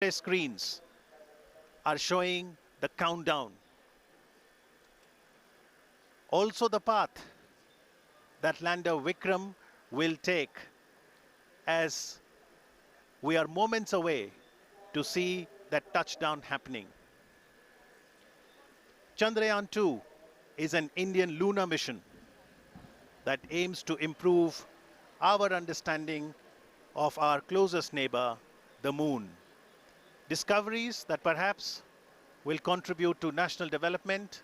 screens are showing the countdown. Also the path that lander Vikram will take, as we are moments away to see that touchdown happening. Chandrayaan 2 is an Indian lunar mission that aims to improve our understanding of our closest neighbor, the moon. Discoveries that perhaps will contribute to national development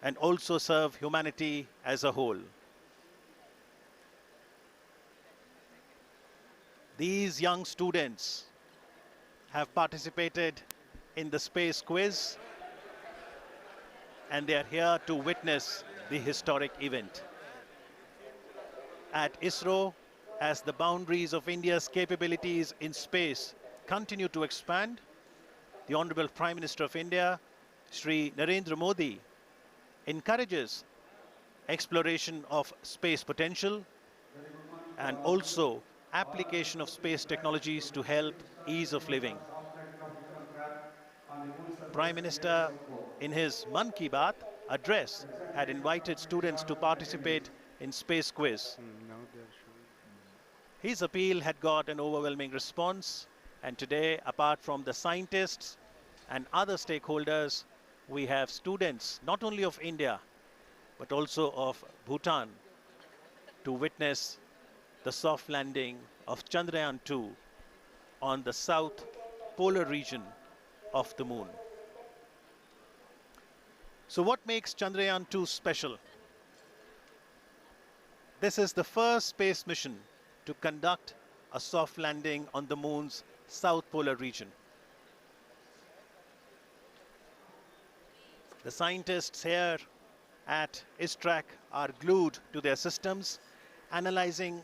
and also serve humanity as a whole. These young students have participated in the space quiz, and they are here to witness the historic event. At ISRO, as the boundaries of India's capabilities in space continue to expand, the Honorable Prime Minister of India, Shri Narendra Modi, encourages exploration of space potential and also application of space technologies to help ease of living. Prime Minister, in his Mann Ki Baat address, had invited students to participate in space quiz. His appeal had got an overwhelming response, and today, apart from the scientists and other stakeholders, we have students not only of India but also of Bhutan to witness the soft landing of Chandrayaan 2 on the south polar region of the moon. So what makes Chandrayaan 2 special? This is the first space mission to conduct a soft landing on the moon's south polar region. The scientists here at ISRO are glued to their systems, analyzing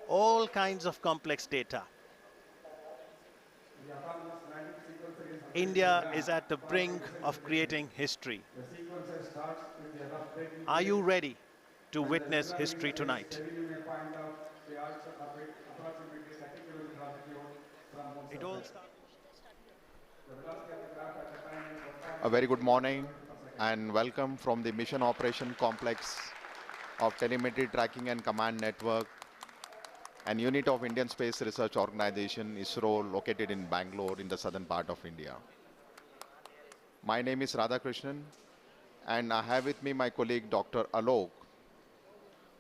all kinds of complex data. India is at the brink of creating history. Are you ready to witness history tonight? It all starts. A very good morning and welcome from the Mission Operation Complex of Telemetry Tracking and Command Network, an unit of Indian Space Research Organization, ISRO, located in Bangalore in the southern part of India. My name is Radhakrishnan, and I have with me my colleague Dr. Alok,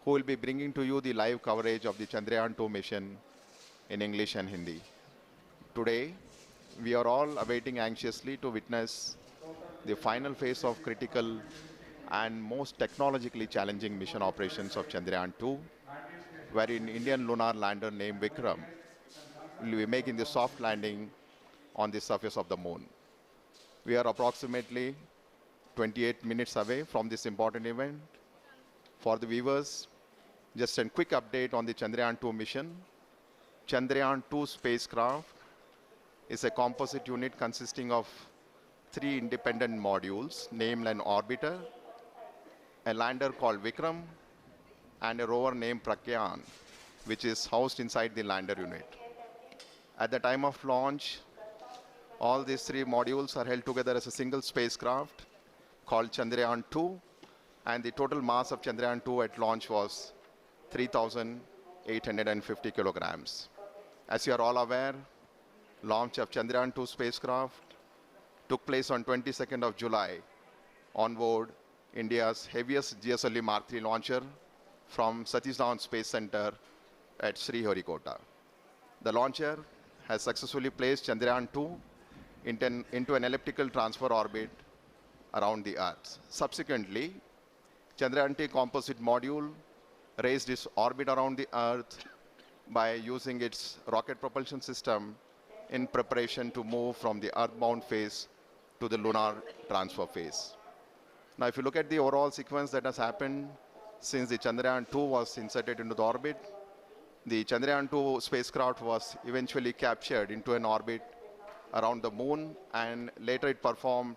who will be bringing to you the live coverage of the Chandrayaan 2 mission in English and Hindi. Today, we are all awaiting anxiously to witness the final phase of critical and most technologically challenging mission operations of Chandrayaan 2, wherein Indian lunar lander named Vikram will be making the soft landing on the surface of the moon. We are approximately 28 minutes away from this important event. For the viewers, just a quick update on the Chandrayaan 2 mission. Chandrayaan 2 spacecraft is a composite unit consisting of 3 independent modules, named an orbiter, a lander called Vikram, and a rover named Pragyan, which is housed inside the lander unit. At the time of launch, all these 3 modules are held together as a single spacecraft called Chandrayaan 2, and the total mass of Chandrayaan 2 at launch was 3,850 kilograms. As you are all aware, launch of Chandrayaan 2 spacecraft took place on 22nd of July on board India's heaviest GSLV Mark III launcher from Satish Dhawan Space Center at Sriharikota. The launcher has successfully placed Chandrayaan 2 into an elliptical transfer orbit around the Earth. Subsequently, Chandrayaan 2 composite module raised its orbit around the Earth by using its rocket propulsion system in preparation to move from the earthbound phase to the lunar transfer phase. Now, if you look at the overall sequence that has happened since the Chandrayaan 2 was inserted into the orbit, the Chandrayaan 2 spacecraft was eventually captured into an orbit around the moon, and later it performed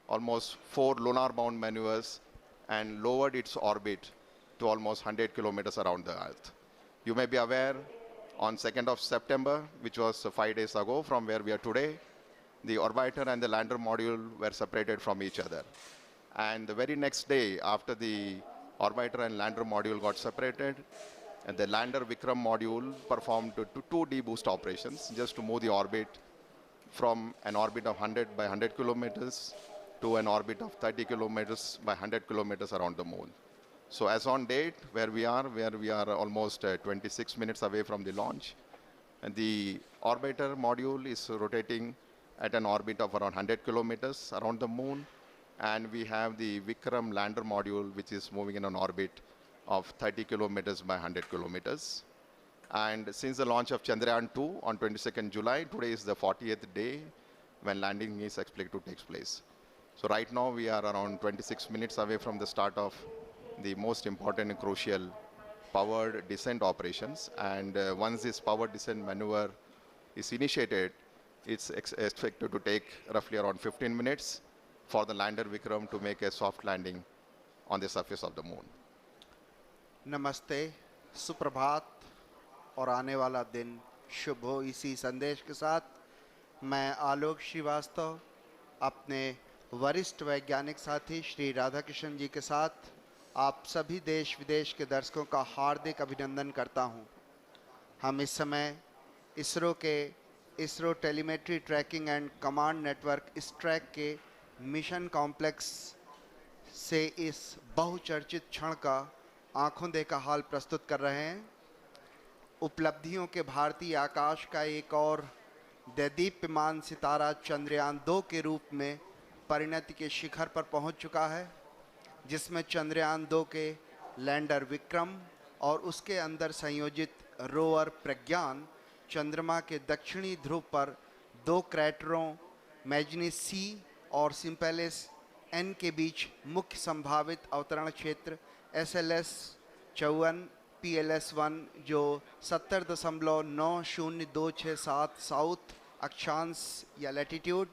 almost 4 lunar-bound maneuvers and lowered its orbit to almost 100 kilometers around the Earth. You may be aware On 2nd of September, which was 5 days ago from where we are today, the orbiter and the lander module were separated from each other. And the very next day, after the orbiter and lander module got separated, and the lander Vikram module performed two deboost operations just to move the orbit from an orbit of 100 by 100 kilometers to an orbit of 30 kilometers by 100 kilometers around the moon. So as on date, where we are almost 26 minutes away from the launch, and the orbiter module is rotating at an orbit of around 100 kilometers around the moon, and we have the Vikram lander module, which is moving in an orbit of 30 kilometers by 100 kilometers. And since the launch of Chandrayaan 2 on 22nd July, today is the 40th day when landing is expected to take place. So right now we are around 26 minutes away from the start of the most important and crucial powered descent operations. And once this powered descent maneuver is initiated, it's expected to take roughly around 15 minutes for the lander Vikram to make a soft landing on the surface of the moon. नमस्ते, सुप्रभात और आने वाला दिन शुभ हो। इसी संदेश के साथ मैं आलोक श्रीवास्तव अपने वरिष्ठ वैज्ञानिक साथी श्री राधाकृष्ण जी के साथ आप सभी देश विदेश के दर्शकों का हार्दिक अभिनंदन करता हूं। हम इस समय ISRO telemetry tracking and command network इस ट्रैक के मिशन कॉम्प्लेक्स से इस बहुचर्चित क्षण का आंखों देखा हाल प्रस्तुत कर रहे हैं। उपलब्धियों के भारतीय आकाश का एक और दैदीप्यमान सितारा चंद्रयान 2 के रूप में परिणति के शिखर पर पहुंच चुका है, जिसमें चंद्रयान 2 के लैंडर विक्रम और उसके अंदर संयोजित रोवर प्रज्ञान चंद्रमा के दक्षिणी ध्रुव पर 2 क्रैटरों मैग्नीस सी और सिम्पेलिस एन के बीच मुख्य संभावित अवतरण क्षेत्र SLS 54 PLS1 जो 70.90267 साउथ अक्षांश या लैटिट्यूड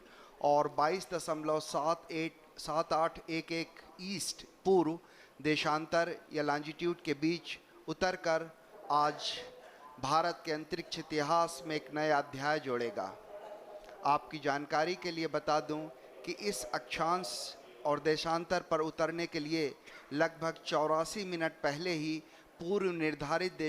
और 22.7811 ईस्ट पूर्व देशांतर या लॉन्जिट्यूड के बीच उतरकर आज भारत के अंतरिक्ष इतिहास में एक नया अध्याय जोड़ेगा। आपकी जानकारी के लिए बता दूं कि इस अक्षांश और देशांतर पर उतरने के लिए लगभग 84 मिनट पहले ही पूर्व निर्धारित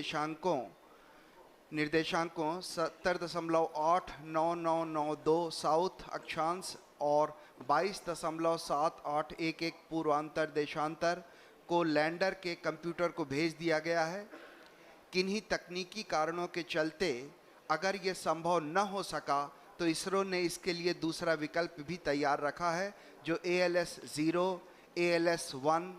निर्देशांकों 70.89992 साउथ अक्षांश और 22.7811 पूर्वांतर देशांतर को लैंडर के कंप्यूटर को भेज दिया गया है। किन्हीं तकनीकी कारणों के चलते अगर ये संभव न हो सका तो इसरो ने इसके लिए दूसरा विकल्प भी तैयार रखा है, जो ALS-0, ALS-1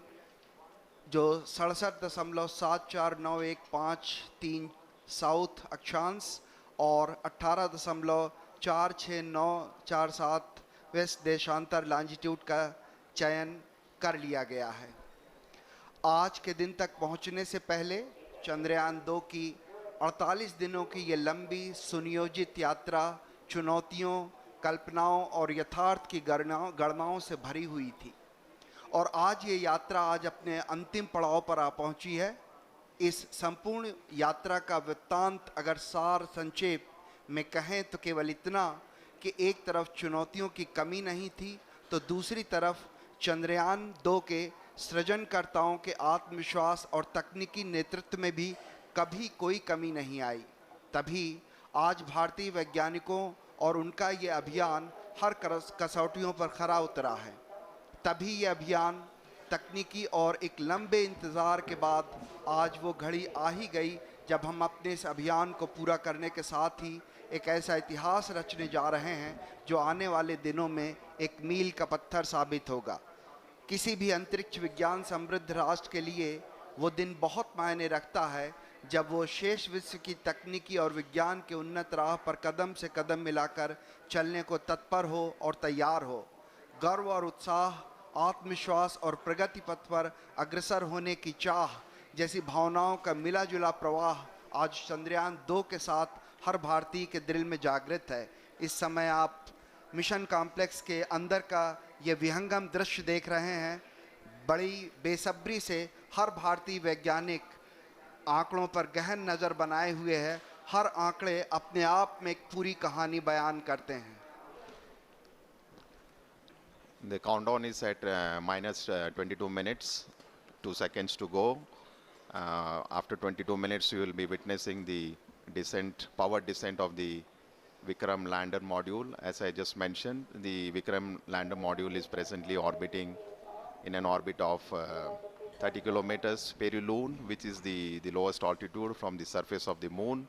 जो 67.74915 साउथ अक्षांश और 18.46947 वेस्ट देशांतर लॉन्जिट्यूड का चयन कर लिया गया है। आज के दिन तक पहुंचने से पहले चंद्रयान 2 की 48 दिनों की ये लंबी सुनियोजित यात्रा चुनौतियों, कल्पनाओं और यथार्थ की गणनाओं से भरी हुई थी और आज ये यात्रा अपने अंतिम पड़ाव पर आ पहुंची है। इस संपूर्ण यात्रा का वृत्तांत अगर सार संक्षेप में कहें तो केवल इतना कि एक तरफ चुनौतियों की कमी नहीं थी तो दूसरी तरफ चंद्रयान 2 के सृजनकर्ताओं के आत्मविश्वास और तकनीकी नेतृत्व में भी कभी कोई कमी नहीं आई। तभी आज भारतीय वैज्ञानिकों और उनका ये अभियान हर कसौटियों पर खरा उतरा है। तभी ये अभियान तकनीकी और एक लंबे इंतज़ार के बाद आज वो घड़ी आ ही गई जब हम अपने इस अभियान को पूरा करने के साथ ही एक ऐसा इतिहास रचने जा रहे हैं जो आने वाले दिनों में एक मील का पत्थर साबित होगा। किसी भी अंतरिक्ष विज्ञान समृद्ध राष्ट्र के लिए वो दिन बहुत मायने रखता है जब वो शेष विश्व की तकनीकी और विज्ञान के उन्नत राह पर कदम से कदम मिलाकर चलने को तत्पर हो और तैयार हो। गर्व और उत्साह, आत्मविश्वास और प्रगति पथ पर अग्रसर होने की चाह जैसी भावनाओं का मिला जुला प्रवाह आज चंद्रयान 2 के साथ हर भारतीय के दिल में जागृत है। इस समय आप मिशन कॉम्प्लेक्स के अंदर का ये विहंगम दृश्य देख रहे हैं। बड़ी बेसब्री से हर भारतीय वैज्ञानिक आंकड़ों पर गहन नज़र बनाए हुए है। हर आंकड़े अपने आप में एक पूरी कहानी बयान करते हैं। The countdown is at minus 22 minutes, 2 seconds to go. After 22 minutes, you will be witnessing the powered descent of the Vikram Lander module. As I just mentioned, the Vikram Lander module is presently orbiting in an orbit of 30 kilometers perihelion, which is the lowest altitude from the surface of the moon,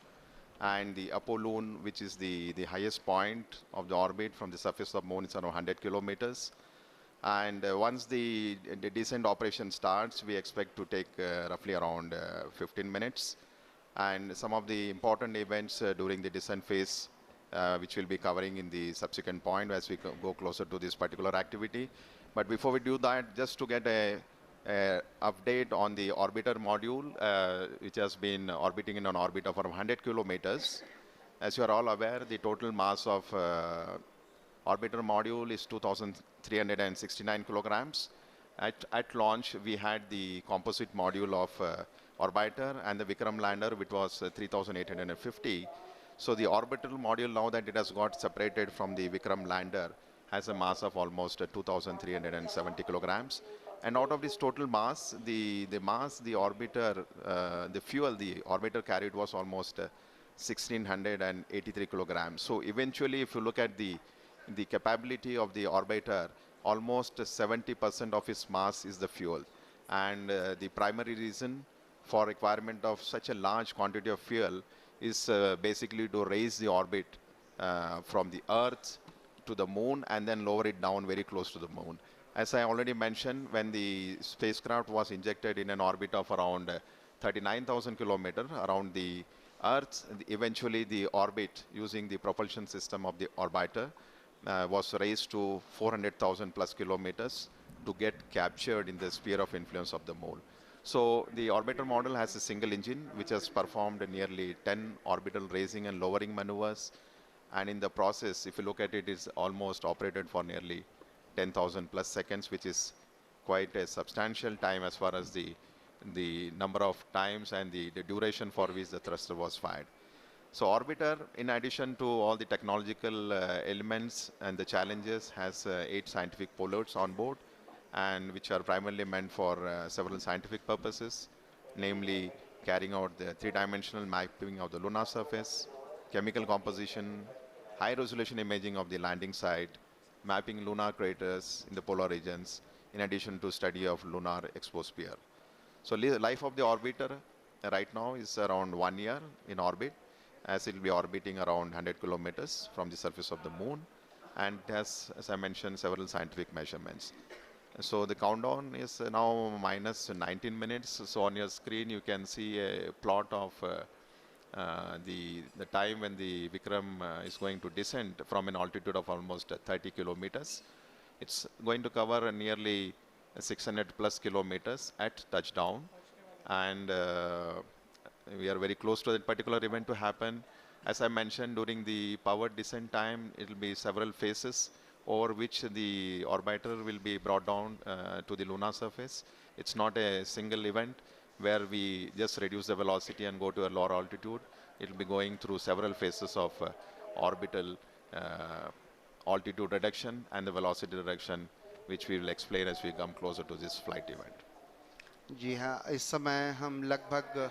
and the apollune, which is the highest point of the orbit from the surface of the moon, is around 100 kilometers. And once the descent operation starts, we expect to take roughly around 15 minutes. And some of the important events during the descent phase, which we'll be covering in the subsequent point as we go closer to this particular activity. But before we do that, just to get a update on the orbiter module, which has been orbiting in an orbit of around 100 kilometers. As you are all aware, the total mass of orbiter module is 2,369 kilograms. At launch, we had the composite module of orbiter and the Vikram lander, which was 3,850. So the orbital module, now that it has got separated from the Vikram lander, has a mass of almost 2,370 kilograms. And out of this total mass, the orbiter, the fuel the orbiter carried was almost 1,683 kilograms. So eventually, if you look at the capability of the orbiter, almost 70% of its mass is the fuel. And the primary reason for requirement of such a large quantity of fuel is basically to raise the orbit from the Earth to the moon and then lower it down very close to the moon. As I already mentioned, when the spacecraft was injected in an orbit of around 39,000 kilometers around the Earth, eventually the orbit using the propulsion system of the orbiter was raised to 400,000 plus kilometers to get captured in the sphere of influence of the moon. So the orbiter model has a single engine which has performed nearly 10 orbital raising and lowering maneuvers. And in the process, if you look at it, it's almost operated for nearly 10,000 plus seconds, which is quite a substantial time as far as the number of times and the duration for which the thruster was fired. So orbiter, in addition to all the technological elements and the challenges, has 8 scientific payloads on board, and which are primarily meant for several scientific purposes, namely carrying out the 3-dimensional mapping of the lunar surface, chemical composition, high-resolution imaging of the landing site, mapping lunar craters in the polar regions, in addition to study of lunar exosphere. So life of the orbiter right now is around 1 year in orbit, as it will be orbiting around 100 kilometers from the surface of the moon, and has, as I mentioned, several scientific measurements. So the countdown is now minus 19 minutes. So on your screen you can see a plot of the time when the Vikram is going to descend from an altitude of almost 30 kilometers. It's going to cover nearly 600 plus kilometers at touchdown, and we are very close to that particular event to happen. As I mentioned, during the powered descent time, it will be several phases over which the orbiter will be brought down to the lunar surface. It's not a single event where we just reduce the velocity and go to a lower altitude. It will be going through several phases of orbital altitude reduction and the velocity reduction, which we will explain as we come closer to this flight event. जी हाँ, इस समय हम लगभग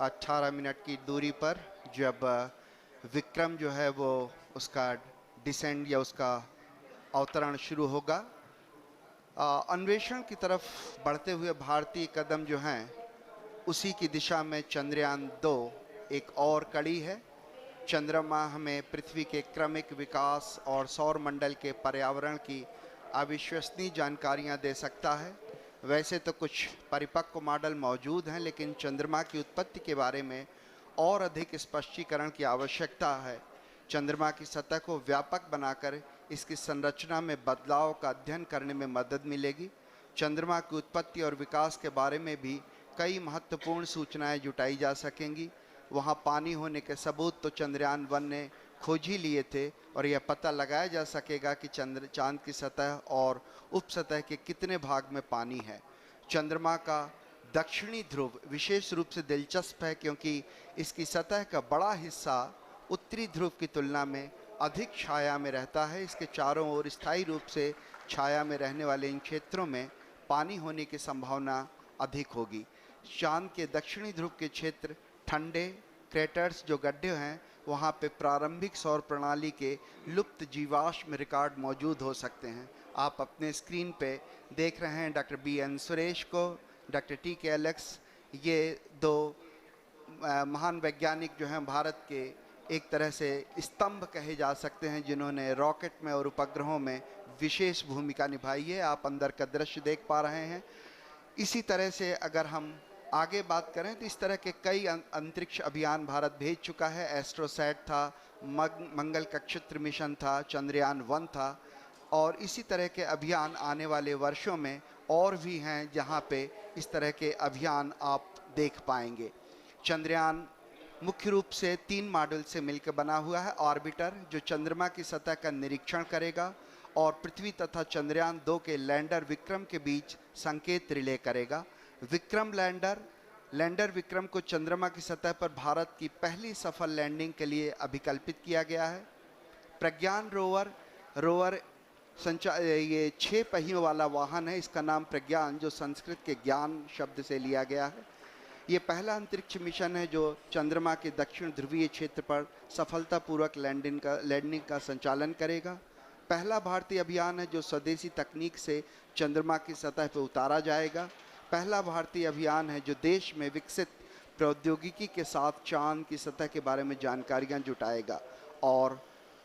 18 minute की दूरी पर जब विक्रम जो है वो उसका डिसेंड या उसका अवतरण शुरू होगा, अन्वेषण की तरफ बढ़ते हुए भारतीय कदम जो हैं उसी की दिशा में चंद्रयान 2 एक और कड़ी है। चंद्रमा हमें पृथ्वी के क्रमिक विकास और सौर मंडल के पर्यावरण की अविश्वसनीय जानकारियां दे सकता है। वैसे तो कुछ परिपक्व मॉडल मौजूद हैं, लेकिन चंद्रमा की उत्पत्ति के बारे में और अधिक स्पष्टीकरण की आवश्यकता है। चंद्रमा की सतह को व्यापक बनाकर इसकी संरचना में बदलाव का अध्ययन करने में मदद मिलेगी। चंद्रमा की उत्पत्ति और विकास के बारे में भी कई महत्वपूर्ण सूचनाएं जुटाई जा सकेंगी। वहां पानी होने के सबूत तो चंद्रयान 1 ने खोज ही लिए थे, और यह पता लगाया जा सकेगा कि चांद की सतह और उपसतह के कितने भाग में पानी है। चंद्रमा का दक्षिणी ध्रुव विशेष रूप से दिलचस्प है क्योंकि इसकी सतह का बड़ा हिस्सा उत्तरी ध्रुव की तुलना में अधिक छाया में रहता है। इसके चारों ओर स्थायी रूप से छाया में रहने वाले इन क्षेत्रों में पानी होने की संभावना अधिक होगी। चांद के दक्षिणी ध्रुव के क्षेत्र ठंडे क्रेटर्स जो गड्ढे हैं वहाँ पे प्रारंभिक सौर प्रणाली के लुप्त जीवाश्म रिकॉर्ड मौजूद हो सकते हैं। आप अपने स्क्रीन पे देख रहे हैं डॉक्टर BN सुरेश को, डॉक्टर TK एलेक्स, ये दो महान वैज्ञानिक जो हैं भारत के एक तरह से स्तंभ कहे जा सकते हैं जिन्होंने रॉकेट में और उपग्रहों में विशेष भूमिका निभाई है। आप अंदर का दृश्य देख पा रहे हैं। इसी तरह से अगर हम आगे बात करें तो इस तरह के कई अंतरिक्ष अभियान भारत भेज चुका है। एस्ट्रोसैट था, मंगल कक्षत्र मिशन था, चंद्रयान 1 था और इसी तरह के अभियान आने वाले वर्षों में और भी हैं जहां पे इस तरह के अभियान आप देख पाएंगे। चंद्रयान मुख्य रूप से 3 मॉड्यूल से मिलकर बना हुआ है। ऑर्बिटर जो चंद्रमा की सतह का निरीक्षण करेगा और पृथ्वी तथा चंद्रयान 2 के लैंडर विक्रम के बीच संकेत रिले करेगा। विक्रम लैंडर विक्रम को चंद्रमा की सतह पर भारत की पहली सफल लैंडिंग के लिए अभिकल्पित किया गया है। प्रज्ञान रोवर ये 6 पहियों वाला वाहन है। इसका नाम प्रज्ञान जो संस्कृत के ज्ञान शब्द से लिया गया है। ये पहला अंतरिक्ष मिशन है जो चंद्रमा के दक्षिण ध्रुवीय क्षेत्र पर सफलतापूर्वक लैंडिंग का संचालन करेगा। पहला भारतीय अभियान है जो स्वदेशी तकनीक से चंद्रमा की सतह पर उतारा जाएगा। पहला भारतीय अभियान है जो देश में विकसित प्रौद्योगिकी के साथ चांद की सतह के बारे में जानकारियां जुटाएगा। और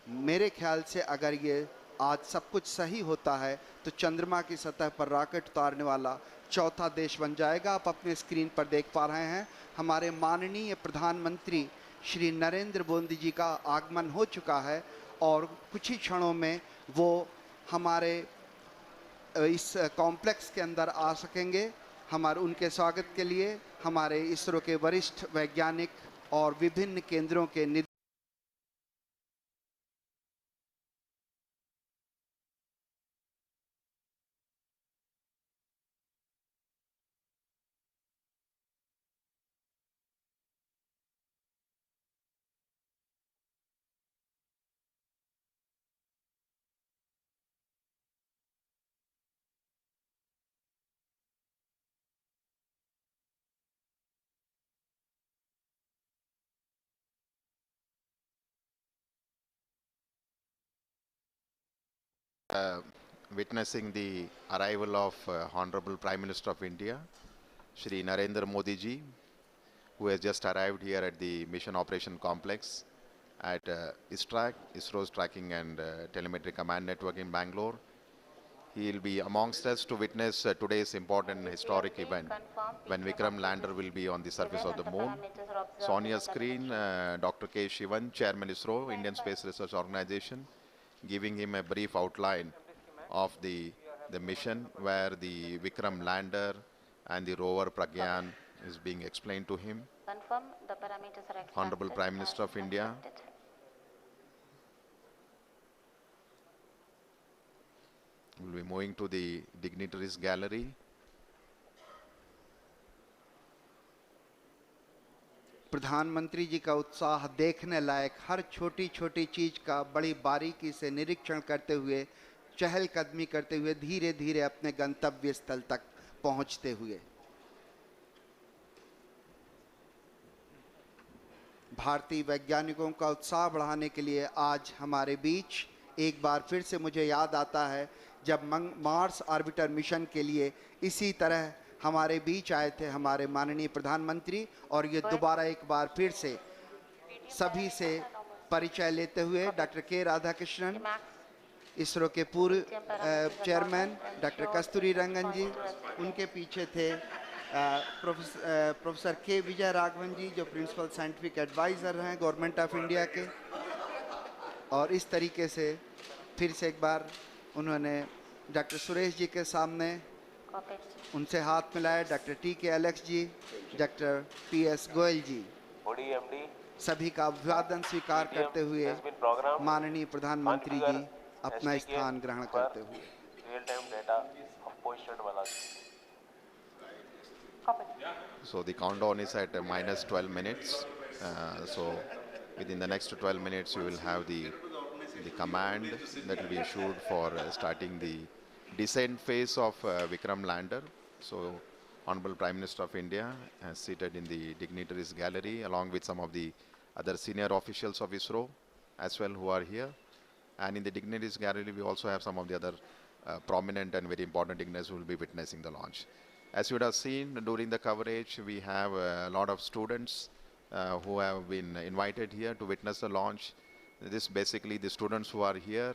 मेरे ख्याल से अगर ये आज सब कुछ सही होता है तो चंद्रमा की सतह पर रॉकेट उतारने वाला चौथा देश बन जाएगा। आप अपने स्क्रीन पर देख पा रहे हैं हमारे माननीय प्रधानमंत्री श्री नरेंद्र मोदी जी का आगमन हो चुका है और कुछ ही क्षणों में वो हमारे इस कॉम्प्लेक्स के अंदर आ सकेंगे। हमारे उनके स्वागत के लिए हमारे इसरो के वरिष्ठ वैज्ञानिक और विभिन्न केंद्रों के witnessing the arrival of Honorable Prime Minister of India, Shri Narendra Modi ji, who has just arrived here at the Mission Operation Complex at ISRO's Tracking and Telemetry Command Network in Bangalore. He will be amongst us to witness today's important historic event when Vikram Lander will be on the surface of the moon. So on your screen, Dr. K. Shivan, Chairman ISRO, Indian Space Research Organization, giving him a brief outline of the mission where the Vikram Lander and the rover Pragyan is being explained to him. Confirm the parameters are extracted. Honorable Prime Minister of India. We'll be moving to the dignitaries gallery. प्रधानमंत्री जी का उत्साह देखने लायक, हर छोटी छोटी चीज का बड़ी बारीकी से निरीक्षण करते हुए, चहलकदमी करते हुए धीरे धीरे अपने गंतव्य स्थल तक पहुंचते हुए। भारतीय वैज्ञानिकों का उत्साह बढ़ाने के लिए आज हमारे बीच एक बार फिर से मुझे याद आता है जब मार्स ऑर्बिटर मिशन के लिए इसी तरह हमारे बीच आए थे हमारे माननीय प्रधानमंत्री, और ये दोबारा एक बार फिर से सभी से परिचय लेते हुए डॉक्टर के राधाकृष्णन, इसरो के पूर्व चेयरमैन डॉक्टर कस्तूरी रंगन जी, उनके पीछे थे प्रोफेसर के विजय राघवन जी जो प्रिंसिपल साइंटिफिक एडवाइज़र हैं गवर्नमेंट ऑफ इंडिया के, और इस तरीके से फिर से एक बार उन्होंने डॉक्टर सुरेश जी के सामने उनसे हाथ मिलाया, डॉक्टर TK एलेक्स जी, डॉक्टर PS गोयल जी, सभी का अभिवादन स्वीकार करते हुए माननीय प्रधानमंत्री जी अपना स्थान ग्रहण करते हुए। Copy. So the countdown is at minus 12 minutes. So within the next 12 minutes, you will have the command that will be issued for starting the descent phase of Vikram Lander. So Honorable Prime Minister of India is seated in the dignitaries gallery along with some of the other senior officials of ISRO as well who are here. And in the dignitaries gallery, we also have some of the other prominent and very important dignitaries who will be witnessing the launch. As you would have seen during the coverage, we have a lot of students who have been invited here to witness the launch. This basically the students who are here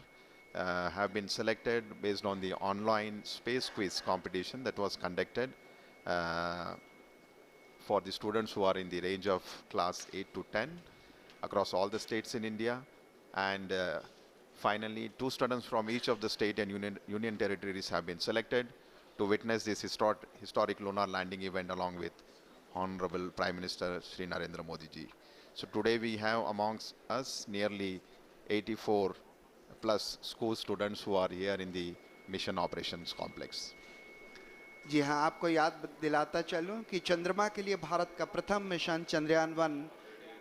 have been selected based on the online space quiz competition that was conducted uh, for the students who are in the range of class 8 to 10 across all the states in India. And finally, 2 students from each of the state and union territories have been selected to witness this historic lunar landing event along with Honorable Prime Minister Shri Narendra Modi ji. So today we have amongst us nearly 84 plus school students who are here in the mission operations complex. जी हाँ, आपको याद दिलाता चलूं कि चंद्रमा के लिए भारत का प्रथम मिशन चंद्रयान 1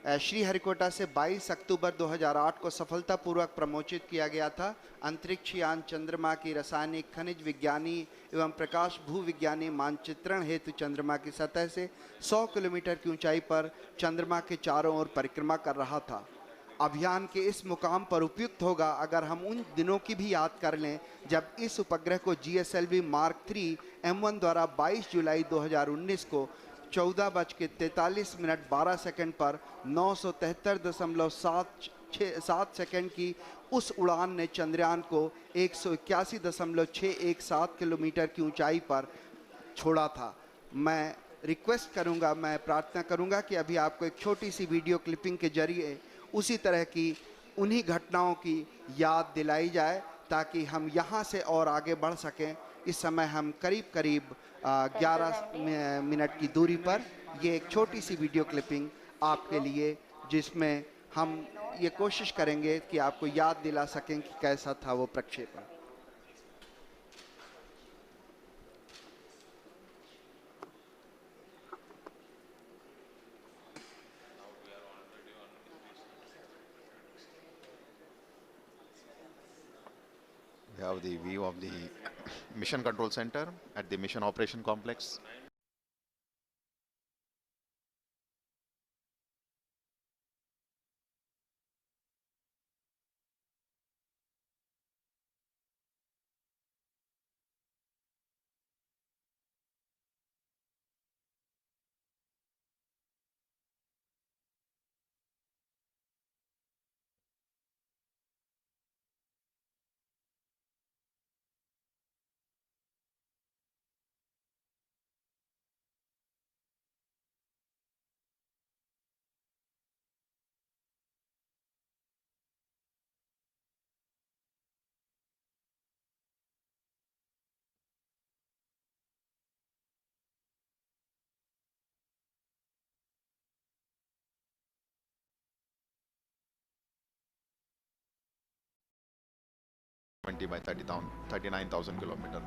श्रीहरिकोटा से 22 अक्टूबर 2008 को सफलतापूर्वक प्रमोचित किया गया था। अंतरिक्ष यान चंद्रमा की रासायनिक, खनिज विज्ञानी एवं प्रकाश भूविज्ञानी मानचित्रण हेतु चंद्रमा की सतह से 100 किलोमीटर की ऊंचाई पर चंद्रमा के चारों ओर परिक्रमा कर रहा था। अभियान के इस मुकाम पर उपयुक्त होगा अगर हम उन दिनों की भी याद कर लें जब इस उपग्रह को GSLV Mark 3 M1 द्वारा 22 जुलाई 2019 को 14:43 पर 973.7 सेकंड की उस उड़ान ने चंद्रयान को 181.617 किलोमीटर की ऊंचाई पर छोड़ा था। मैं रिक्वेस्ट करूंगा, मैं प्रार्थना करूंगा कि अभी आपको एक छोटी सी वीडियो क्लिपिंग के जरिए उसी तरह की उन्हीं घटनाओं की याद दिलाई जाए ताकि हम यहाँ से और आगे बढ़ सकें। इस समय हम करीब 11 मिनट की दूरी पर ये एक छोटी सी वीडियो क्लिपिंग आपके लिए, जिसमें हम ये कोशिश करेंगे कि आपको याद दिला सकें कि कैसा था वो प्रक्षेपण। We have the view of the Mission Control Center at the Mission Operation Complex. By 39,000 kilometers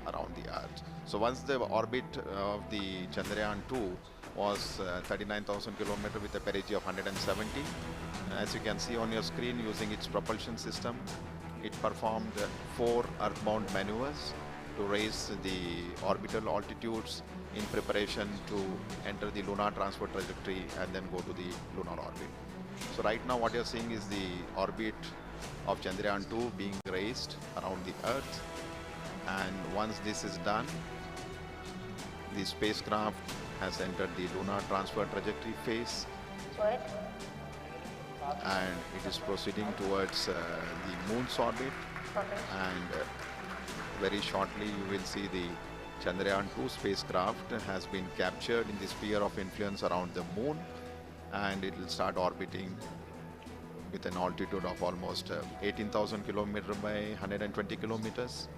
around the Earth. So once the orbit of the Chandrayaan 2 was 39,000 kilometers with a perigee of 170, as you can see on your screen, using its propulsion system, it performed 4 earthbound maneuvers to raise the orbital altitudes in preparation to enter the lunar transfer trajectory and then go to the lunar orbit. So right now what you're seeing is the orbit of Chandrayaan 2 being raised around the Earth, and once this is done, the spacecraft has entered the lunar transfer trajectory phase and it is proceeding towards the moon's orbit, and very shortly you will see the Chandrayaan 2 spacecraft has been captured in the sphere of influence around the moon, and it will start orbiting with an altitude of almost 18,000 kilometers by 120 kilometers,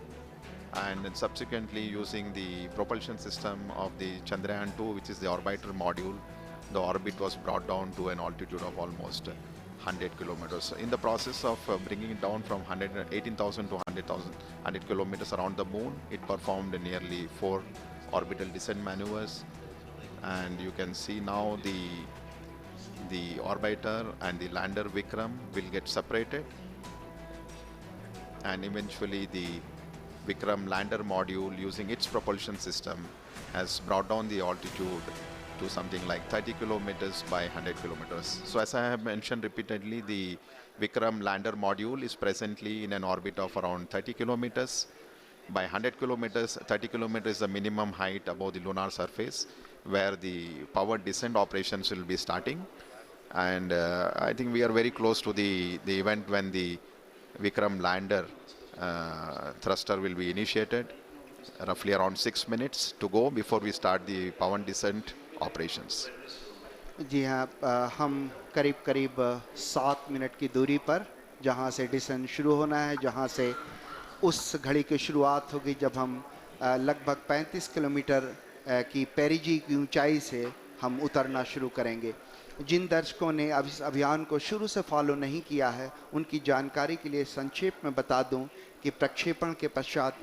and then subsequently using the propulsion system of the Chandrayaan 2, which is the orbiter module, the orbit was brought down to an altitude of almost 100 kilometers. So in the process of bringing it down from 18,000 to 100 kilometers around the moon, it performed nearly 4 orbital descent maneuvers, And you can see now the orbiter and the lander Vikram will get separated, and eventually the Vikram lander module, using its propulsion system, has brought down the altitude to something like 30 kilometers by 100 kilometers. So as I have mentioned repeatedly, the Vikram lander module is presently in an orbit of around 30 kilometers by 100 kilometers. 30 kilometers is the minimum height above the lunar surface, where the powered descent operations will be starting. And I think we are very close to the event when the Vikram lander thruster will be initiated. Roughly around 6 minutes to go before we start the power descent operations. जी हाँ, हम करीब करीब 7 minute की दूरी पर जहाँ से decent शुरू होना है, जहाँ से उस घड़ी की शुरुआत होगी जब हम लगभग 35 किलोमीटर की पेरिजी की ऊंचाई से हम उतरना शुरू करेंगे। जिन दर्शकों ने अब इस अभियान को शुरू से फॉलो नहीं किया है, उनकी जानकारी के लिए संक्षेप में बता दूं कि प्रक्षेपण के पश्चात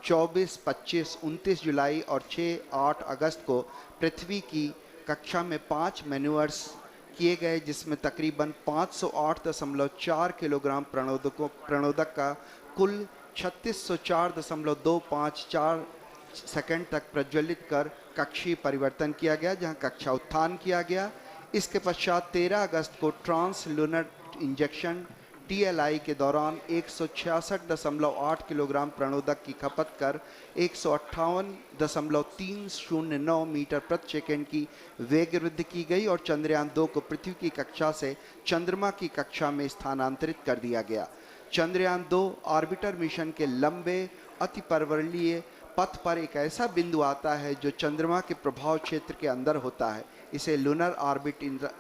24, 25, 29 जुलाई और 6-8 अगस्त को पृथ्वी की कक्षा में 5 मैन्यूअर्स किए गए, जिसमें तकरीबन 508.4 किलोग्राम प्रणोदक का कुल 3604.254 सेकंड तक प्रज्वलित कर कक्षीय परिवर्तन किया गया, जहां कक्षा उत्थान किया गया। इसके पश्चात 13 अगस्त को ट्रांस लूनर इंजेक्शन TLI के दौरान 166.8 किलोग्राम प्रणोदक की खपत कर 158.309 मीटर प्रति सेकंड की वेग वृद्धि की गई और चंद्रयान 2 को पृथ्वी की कक्षा से चंद्रमा की कक्षा में स्थानांतरित कर दिया गया। चंद्रयान 2 ऑर्बिटर मिशन के लंबे अतिपर्वणीय पथ पर एक ऐसा बिंदु आता है जो चंद्रमा के प्रभाव क्षेत्र के अंदर होता है। इसे लूनर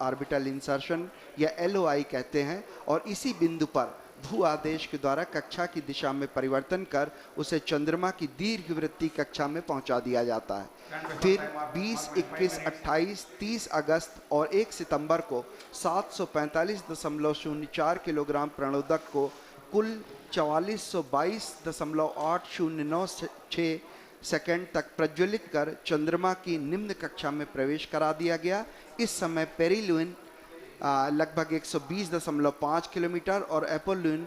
ऑर्बिटल इंसर्शन या LOI कहते हैं और इसी बिंदु पर भू आदेश के द्वारा कक्षा की दिशा में परिवर्तन कर उसे चंद्रमा की दीर्घवृत्तीय कक्षा में पहुंचा दिया जाता है। फिर 20, 21, 28, 30 अगस्त और 1 सितंबर को 745.04 किलोग्राम प्रणोदक को कुल 4422.809 सेकंड तक प्रज्वलित कर चंद्रमा की निम्न कक्षा में प्रवेश करा दिया गया। इस समय पेरिलून लगभग 120.5 किलोमीटर और एपोलून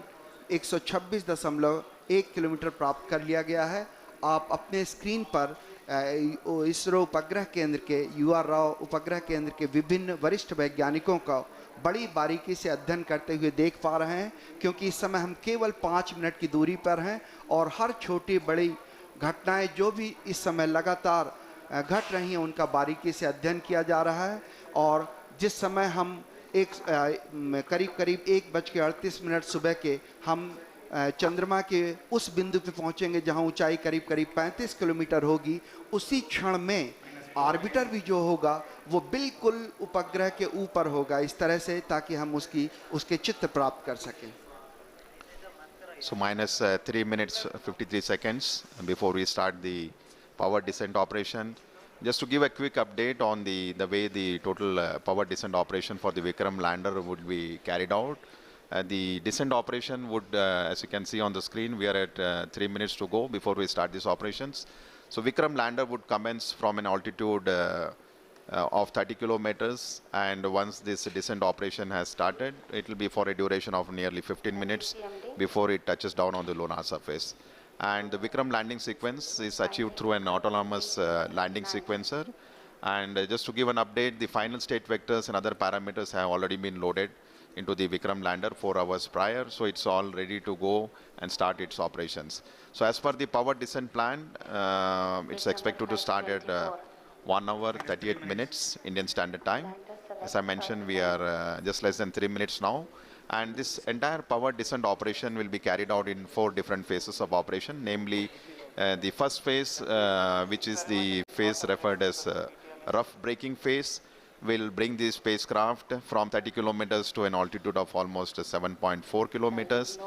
126.1 किलोमीटर प्राप्त कर लिया गया है। आप अपने स्क्रीन पर इसरो उपग्रह केंद्र के UR राव उपग्रह केंद्र के विभिन्न वरिष्ठ वैज्ञानिकों का बड़ी बारीकी से अध्ययन करते हुए देख पा रहे हैं, क्योंकि इस समय हम केवल 5 मिनट की दूरी पर हैं और हर छोटी बड़ी घटनाएं जो भी इस समय लगातार घट रही हैं उनका बारीकी से अध्ययन किया जा रहा है। और जिस समय हम करीब 1:38 सुबह के हम चंद्रमा के उस बिंदु पे पहुंचेंगे जहां ऊंचाई करीब 35 किलोमीटर होगी, उसी क्षण में ऑर्बिटर भी जो होगा वो बिल्कुल उपग्रह के ऊपर होगा, इस तरह से ताकि हम उसके चित्र प्राप्त कर सकें। So minus 3 minutes 53 seconds before we start the power descent operation. Just to give a quick update on the way the total power descent operation for the Vikram lander would be carried out. The descent operation would, as you can see on the screen, we are at 3 minutes to go before we start these operations. So Vikram lander would commence from an altitude of 30 kilometers, and once this descent operation has started, it will be for a duration of nearly 15 minutes before it touches down on the lunar surface. And the Vikram landing sequence is achieved through an autonomous landing sequencer. And just to give an update, the final state vectors and other parameters have already been loaded into the Vikram lander 4 hours prior, so it's all ready to go and start its operations. So as per the power descent plan, it's expected to start at 1 hour 38 minutes Indian Standard Time. As I mentioned, we are just less than 3 minutes now, and this entire power descent operation will be carried out in 4 different phases of operation, namely the first phase, which is the phase referred as rough braking phase, will bring the spacecraft from 30 kilometers to an altitude of almost 7.4 kilometers.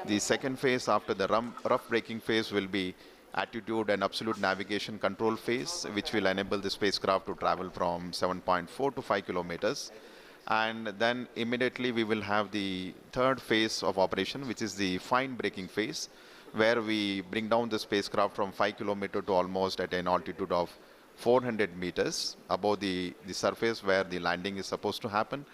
The second phase after the rough braking phase will be attitude and absolute navigation control phase, which will enable the spacecraft to travel from 7.4 to 5 kilometers. And then immediately we will have the third phase of operation, which is the fine braking phase, where we bring down the spacecraft from 5 kilometers to almost at an altitude of 400 meters above the surface where the landing is supposed to happen.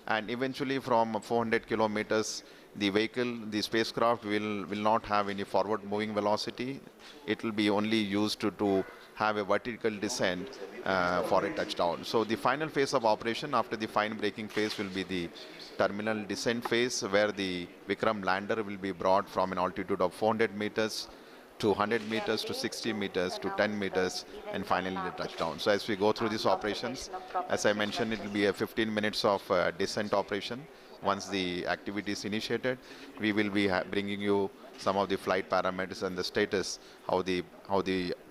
And eventually from 400 kilometers, the vehicle, the spacecraft will not have any forward moving velocity. It will be only used to have a vertical descent for a touchdown. So the final phase of operation after the fine braking phase will be the terminal descent phase, where the Vikram lander will be brought from an altitude of 400 meters to 100 meters to 60 meters to 10 meters and finally the touchdown. So as we go through these operations, as I mentioned, it will be a 15 minutes of descent operation. Once the activity is initiated, we will be bringing you some of the flight parameters and the status, how the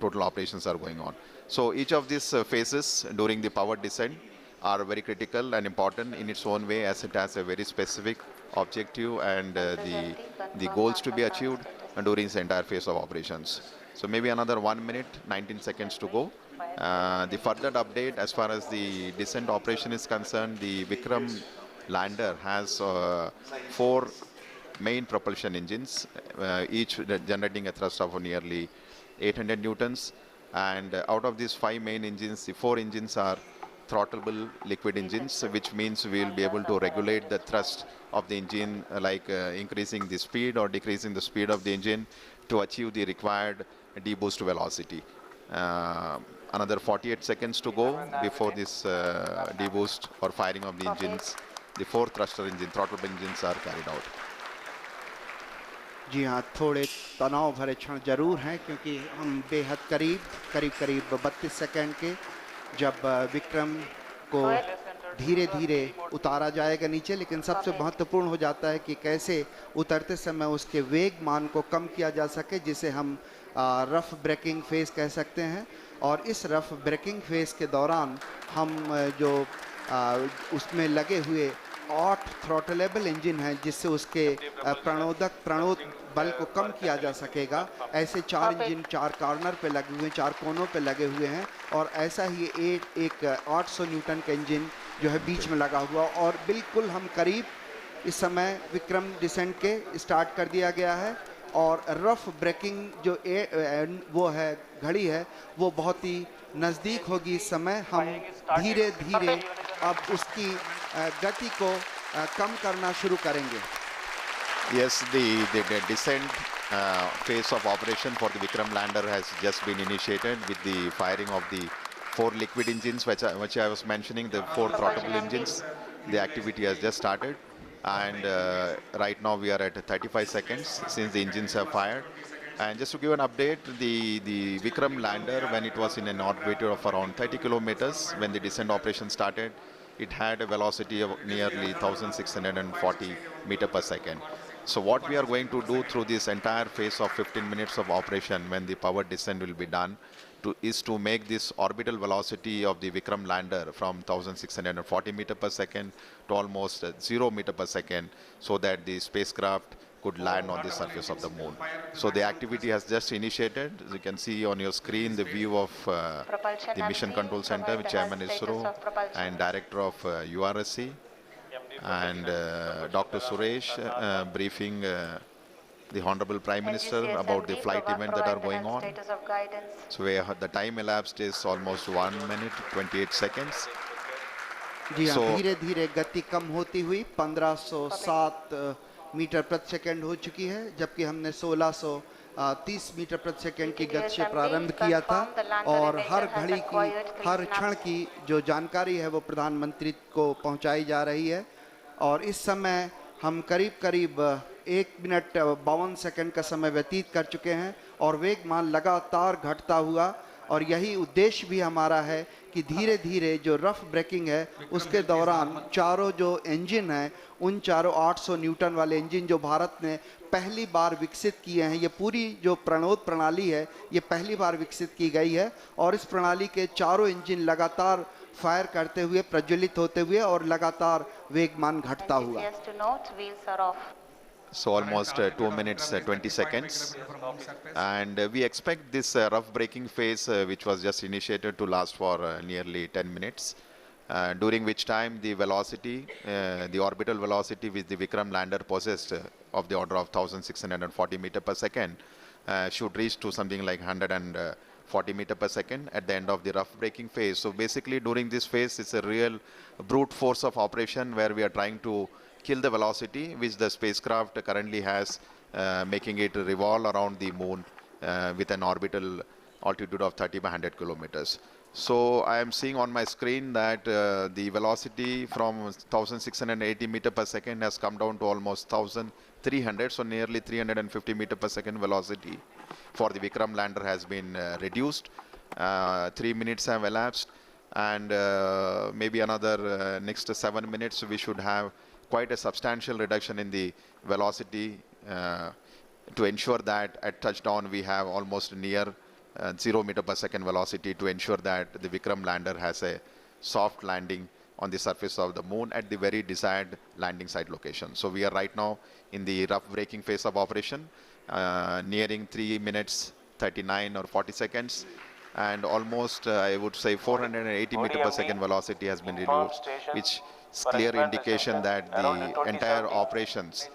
total operations are going on. So each of these phases during the power descent are very critical and important in its own way, as it has a very specific objective and the goals to be achieved during this entire phase of operations. So maybe another 1 minute, 19 seconds to go. The further update as far as the descent operation is concerned, the Vikram lander has 4 main propulsion engines, each generating a thrust of nearly 800 newtons. And out of these 5 main engines, the 4 engines are throttleable liquid engines, which means we will be able to regulate the thrust of the engine, like increasing the speed or decreasing the speed of the engine to achieve the required deboost velocity. Another 48 seconds to go before this deboost or firing of the engines. The 4 thruster engine, throttleable engines are carried out. जी हाँ, थोड़े तनाव भरे क्षण जरूर हैं, क्योंकि हम बेहद करीब 32 सेकंड के जब विक्रम को धीरे धीरे उतारा जाएगा नीचे, लेकिन सबसे महत्वपूर्ण हो जाता है कि कैसे उतरते समय उसके वेग मान को कम किया जा सके, जिसे हम रफ ब्रेकिंग फेज कह सकते हैं। और इस रफ ब्रेकिंग फेज के दौरान हम जो उसमें लगे हुए 8 थ्रॉटलेबल इंजन हैं, जिससे उसके प्रणोद बल को कम किया जा सकेगा। ऐसे 4 इंजन 4 कॉर्नर पे लगे हुए हैं, 4 कोनों पे लगे हुए हैं, और ऐसा ही एक 800 न्यूटन का इंजन जो है बीच में लगा हुआ। और बिल्कुल हम करीब इस समय विक्रम डिसेंट के स्टार्ट कर दिया गया है, और रफ ब्रेकिंग जो वो है घड़ी है, वो बहुत ही नज़दीक होगी। इस समय हम धीरे धीरे अब उसकी गति को कम करना शुरू करेंगे। Yes, the descent phase of operation for the Vikram lander has just been initiated with the firing of the 4 liquid engines, which I was mentioning, the 4 throttleable engines. The activity has just started, and right now we are at 35 seconds since the engines have fired. And just to give an update, the Vikram lander, when it was in an orbit of around 30 kilometers, when the descent operation started, it had a velocity of nearly 1,640 meters per second. So what we are going to do through this entire phase of 15 minutes of operation, when the power descent will be done, is to make this orbital velocity of the Vikram lander from 1,640 meters per second to almost 0 meters per second, so that the spacecraft could land on the surface of the moon. So the activity has just initiated. As you can see on your screen, the view of the Mission Control Center, with Chairman ISRO and Director of URSC, and Dr. Suresh briefing the Honorable Prime Minister about the flight event that are going on. So the time elapsed is almost 1 minute 28 seconds. जी हाँ, धीरे धीरे गति कम होती हुई 1507 metre प्रति second हो चुकी है, जबकि हमने 1630 मीटर प्रति सेकंड की गति से प्रारंभ किया था। और हर घड़ी की, हर क्षण की जो जानकारी है वो प्रधानमंत्री को पहुंचाई जा रही है। और इस समय हम करीब 1 मिनट 52 सेकंड का समय व्यतीत कर चुके हैं, और वेगमान लगातार घटता हुआ। और यही उद्देश्य भी हमारा है कि धीरे धीरे जो रफ ब्रेकिंग है उसके दौरान चारों जो इंजन हैं, उन चारों 800 न्यूटन वाले इंजन जो भारत ने पहली बार विकसित किए हैं, ये पूरी जो प्रणोद प्रणाली है ये पहली बार विकसित की गई है। और इस प्रणाली के चारों इंजन लगातार फायर करते हुए, प्रज्वलित होते हुए और लगातार वेगमान घटता हुआ। So almost 2 minutes 20 seconds, and we expect this rough braking phase, which was just initiated, to last for nearly 10 minutes, during which time the velocity, the orbital velocity which the Vikram lander possessed of the order of 1,640 meters per second should reach to something like 40 meter per second at the end of the rough braking phase. So basically during this phase, it's a real brute force of operation where we are trying to kill the velocity which the spacecraft currently has, making it revolve around the moon with an orbital altitude of 30 by 100 kilometers. So I am seeing on my screen that the velocity from 1680 meter per second has come down to almost 1300, so nearly 350 meter per second velocity for the Vikram lander has been reduced. 3 minutes have elapsed, and maybe another next 7 minutes we should have quite a substantial reduction in the velocity to ensure that at touchdown we have almost near 0 meter per second velocity to ensure that the Vikram lander has a soft landing on the surface of the moon at the very desired landing site location. So we are right now in the rough braking phase of operation, nearing 3 minutes 39 or 40 seconds, and almost I would say 480 meter per second velocity has been reduced, which is clear indication that the entire operations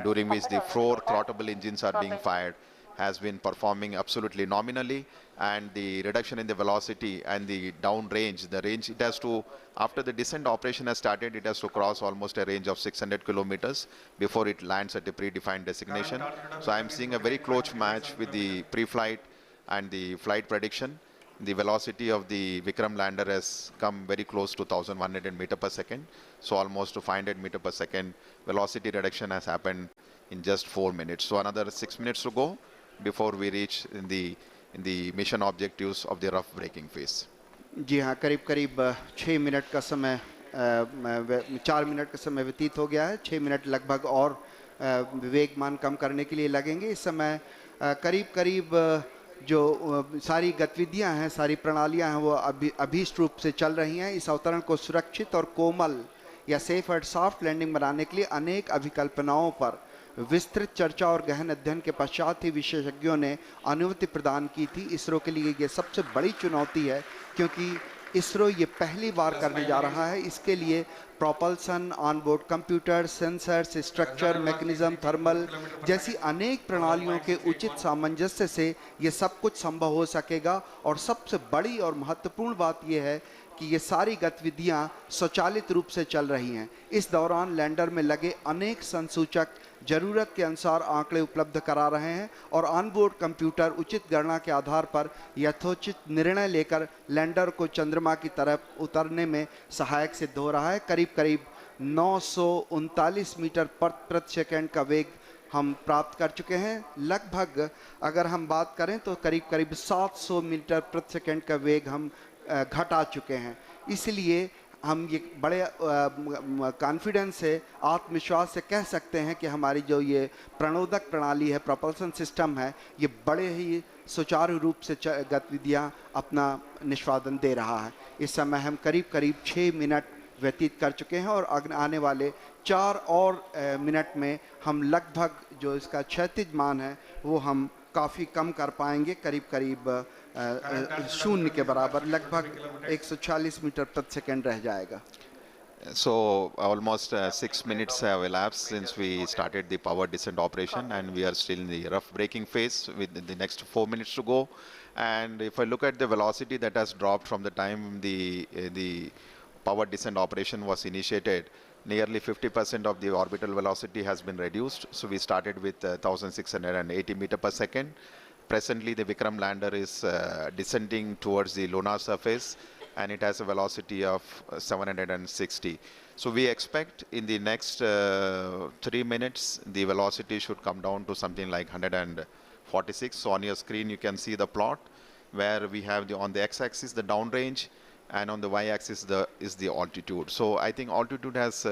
during which the 4 throttleable engines are being fired has been performing absolutely nominally, and the reduction in the velocity and the down range, the range it has to, after the descent operation has started, it has to cross almost a range of 600 kilometers before it lands at a predefined destination. So I am seeing a very close match with the pre-flight and the flight prediction. The velocity of the Vikram lander has come very close to 1100 meter per second. So almost to 500 meter per second velocity reduction has happened in just 4 minutes. So another 6 minutes to go before we reach in the mission objectives of the rough braking phase. जी हाँ, करीब करीब 6 minute का समय 4 minute का समय व्यतीत हो गया है। 6 मिनट लगभग और वेगमान कम करने के लिए लगेंगे। इस समय करीब करीब जो सारी गतिविधियां हैं, सारी प्रणालियां हैं, वो अभीष्ट रूप से चल रही हैं। इस अवतरण को सुरक्षित और कोमल या सेफ एंड सॉफ्ट लैंडिंग बनाने के लिए अनेक अभिकल्पनाओं पर विस्तृत चर्चा और गहन अध्ययन के पश्चात ही विशेषज्ञों ने अनुमति प्रदान की थी। इसरो के लिए ये सबसे बड़ी चुनौती है, क्योंकि इसरो ये पहली बार करने जा रहा है। इसके लिए propulsion, onboard computer, sensors, structure, mechanism, thermal जैसी अनेक प्रणालियों के उचित सामंजस्य से ये सब कुछ संभव हो सकेगा। और सबसे बड़ी और महत्वपूर्ण बात यह है कि ये सारी गतिविधियां स्वचालित रूप से चल रही हैं। इस दौरान लैंडर में लगे अनेक संसूचक जरूरत के अनुसार आंकड़े उपलब्ध करा रहे हैं और ऑनबोर्ड कंप्यूटर उचित गणना के आधार पर यथोचित निर्णय लेकर लैंडर को चंद्रमा की तरफ उतरने में सहायक सिद्ध हो रहा है। करीब करीब 939 मीटर प्रति सेकंड का वेग हम प्राप्त कर चुके हैं। लगभग अगर हम बात करें तो करीब करीब 700 मीटर प्रति सेकंड का वेग हम घटा चुके हैं। इसलिए हम ये बड़े कॉन्फिडेंस से, आत्मविश्वास से कह सकते हैं कि हमारी जो ये प्रणोदक प्रणाली है, प्रोपल्सन सिस्टम है, ये बड़े ही सुचारू रूप से गतिविधियां अपना निष्पादन दे रहा है। इस समय हम करीब करीब 6 मिनट व्यतीत कर चुके हैं और आने वाले 4 और मिनट में हम लगभग जो इसका क्षैतिज मान है वो हम काफ़ी कम कर पाएंगे। करीब करीब शून्य के बराबर, लगभग 140 मीटर प्रति सेकंड रह जाएगा। So almost 6 minutes have elapsed since we started the power descent operation, and we are still in the rough braking phase with the next 4 minutes to go. And if I look at the velocity that has dropped from the time the power descent operation was initiated, nearly 50% of the orbital velocity has been reduced. So we started with 1680 meter per second. Presently, the Vikram lander is descending towards the lunar surface, and it has a velocity of 760. So we expect in the next 3 minutes, the velocity should come down to something like 146. So on your screen, you can see the plot where we have on the x-axis the downrange, and on the y-axis is the altitude. So I think altitude has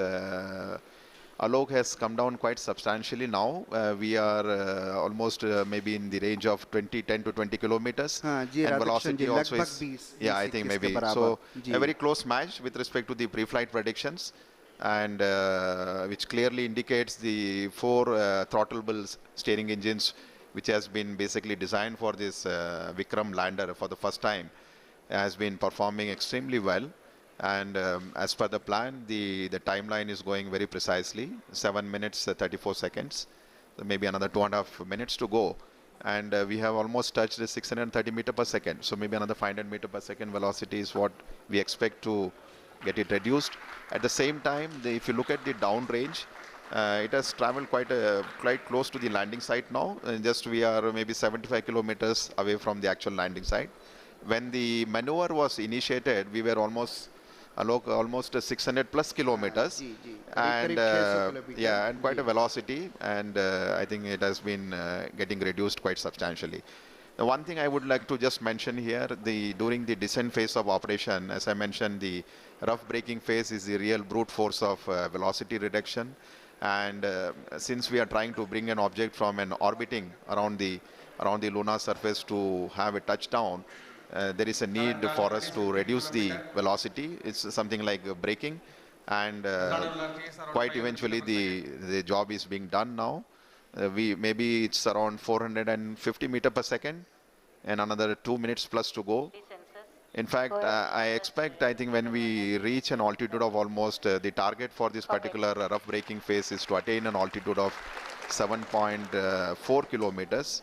Alok has come down quite substantially now. We are almost maybe in the range of 10 to 20 kilometers. And velocity also is, yeah, I think maybe. So a very close match with respect to the pre-flight predictions, and which clearly indicates the 4 throttleable steering engines, which has been basically designed for this Vikram lander for the first time, has been performing extremely well. And as per the plan, the timeline is going very precisely, 7 minutes 34 seconds. So maybe another 2.5 minutes to go and we have almost touched the 630 meter per second. So maybe another 500 meter per second velocity is what we expect to get it reduced. At the same time, if you look at the downrange, it has traveled quite close to the landing site now. Just we are maybe 75 kilometers away from the actual landing site. When the maneuver was initiated, we were almost 600 plus kilometers, and yeah, and quite a velocity, and I think it has been getting reduced quite substantially. The one thing I would like to just mention here, during the descent phase of operation, as I mentioned, the rough braking phase is the real brute force of velocity reduction. And since we are trying to bring an object from an orbiting around the lunar surface to have a touchdown, there is a need for us to reduce the velocity. It's something like braking, and quite eventually the job is being done now. Maybe it's around 450 meter per second, and another 2 minutes plus to go. In fact, I think when we reach an altitude of almost, the target for this particular rough braking phase is to attain an altitude of 7.4 kilometers,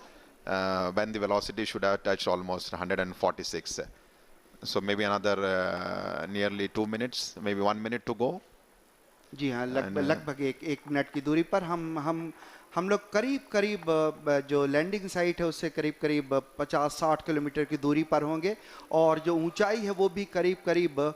when the velocity should have touched almost 146. So maybe another nearly 2 minutes, maybe 1 minute to go. जी हाँ, लगभग एक minute की दूरी पर हम लोग करीब जो लैंडिंग साइट है उससे करीब 50-60 किलोमीटर की दूरी पर होंगे, और जो ऊंचाई है वो भी करीब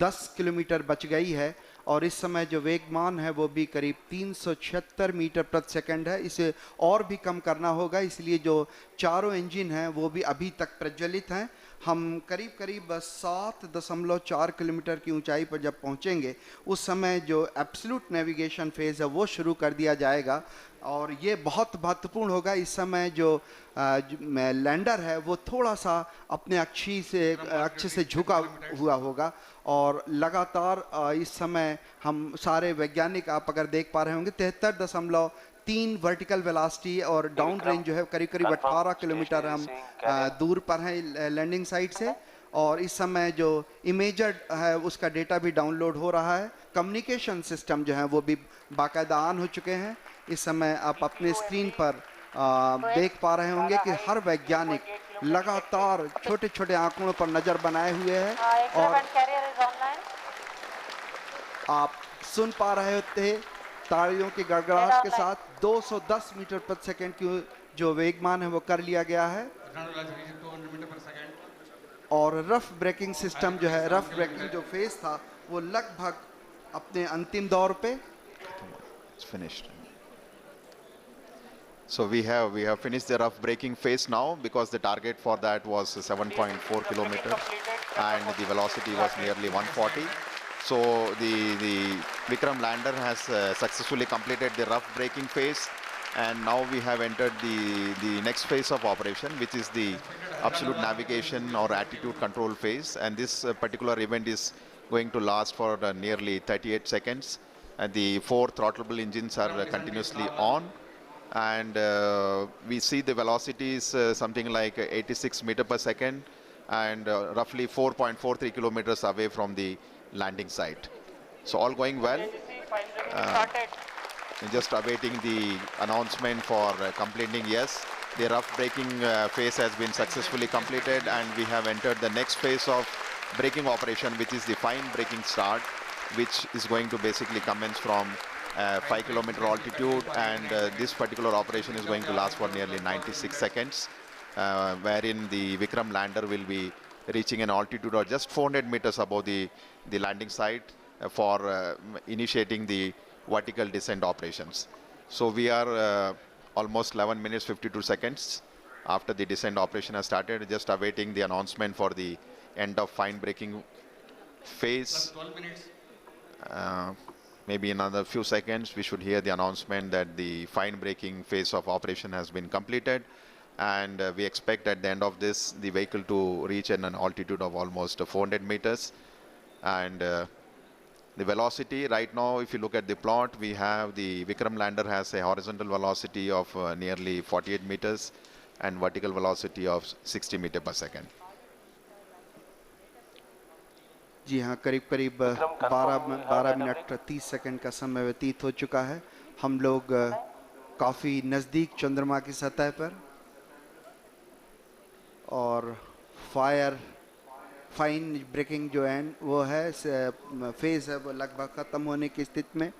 10 किलोमीटर बच गई है, और इस समय जो वेगमान है वो भी करीब 376 मीटर प्रति सेकंड है। इसे और भी कम करना होगा, इसलिए जो चारों इंजन हैं वो भी अभी तक प्रज्वलित हैं। हम करीब 7.4 किलोमीटर की ऊंचाई पर जब पहुंचेंगे उस समय जो एब्सोल्यूट नेविगेशन फेज है वो शुरू कर दिया जाएगा, और ये बहुत महत्वपूर्ण होगा। इस समय जो लैंडर है वो थोड़ा सा अपने अक्ष से झुका हुआ होगा, और लगातार इस समय हम सारे वैज्ञानिक, आप अगर देख पा रहे होंगे, 73.3 वर्टिकल वेलोसिटी, और डाउन रेंज जो है करीब 18 किलोमीटर हम दूर पर हैं लैंडिंग साइट से, और इस समय जो इमेजर है उसका डेटा भी डाउनलोड हो रहा है। कम्युनिकेशन सिस्टम जो है वो भी बाकायदा ऑन हो चुके हैं। इस समय आप अपने स्क्रीन पर देख पा रहे होंगे कि हर वैज्ञानिक लगातार छोटे आंकड़ों पर नजर बनाए हुए है, और आप सुन पा रहे थे तालियों की गड़गड़ाहट के साथ 210 मीटर प्रति सेकंड की जो वेगमान है वो कर लिया गया है, और रफ ब्रेकिंग सिस्टम जो है, रफ ब्रेकिंग जो फेज था वो लगभग अपने अंतिम दौर पे। It's finished. So we have finished the rough braking phase now, because the target for that was 7.4 kilometers and the velocity was nearly 140. So the Vikram Lander has successfully completed the rough braking phase, and now we have entered the next phase of operation, which is the absolute navigation or attitude control phase. And this particular event is going to last for nearly 38 seconds. And the 4 throttleable engines are continuously on, and we see the velocity is something like 86 meter per second, and roughly 4.43 kilometers away from the landing site. So all going well. Just awaiting the announcement for completing. Yes, the rough braking phase has been successfully completed, and we have entered the next phase of braking operation, which is the fine braking start, which is going to basically commence from 5 kilometer altitude, and this particular operation is going to last for nearly 96 seconds, wherein the Vikram Lander will be reaching an altitude of just 400 meters above the landing site for initiating the vertical descent operations. So we are almost 11 minutes 52 seconds after the descent operation has started, just awaiting the announcement for the end of fine braking phase. 12 minutes. Maybe another few seconds we should hear the announcement that the fine braking phase of operation has been completed, and we expect at the end of this the vehicle to reach an altitude of almost 400 meters. And the velocity right now, if you look at the plot, we have the Vikram Lander has a horizontal velocity of nearly 48 meters and vertical velocity of 60 meters per second. जी हाँ, करीब 12 minute 30 second का समय व्यतीत हो चुका है। हम लोग काफ़ी नज़दीक चंद्रमा की सतह पर और फाइन ब्रेकिंग जो है वो है फेज़ है वो लगभग ख़त्म होने की स्थिति में।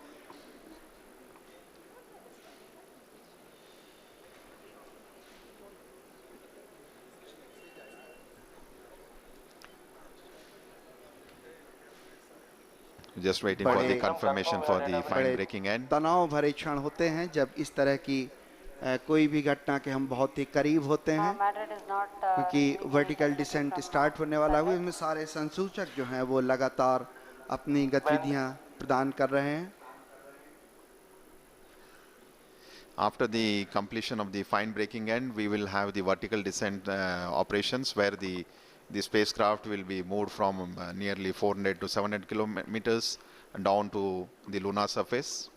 Just waiting for the confirmation for the fine बड़े breaking end. तनाव भरे क्षण होते हैं जब इस तरह की कोई भी घटना के हम बहुत ही करीब होते हैं, Madrid is not क्योंकि receiving any vertical telemetry descent from, start होने वाला हुआ, Madrid. इसमें सारे संसूचक जो हैं वो लगातार अपनी गतिविधियां प्रदान कर रहे हैं। After the completion of the fine breaking end, we will have the vertical descent operations where the spacecraft will be moved from nearly 400 to 700 kilometers down to the lunar surface.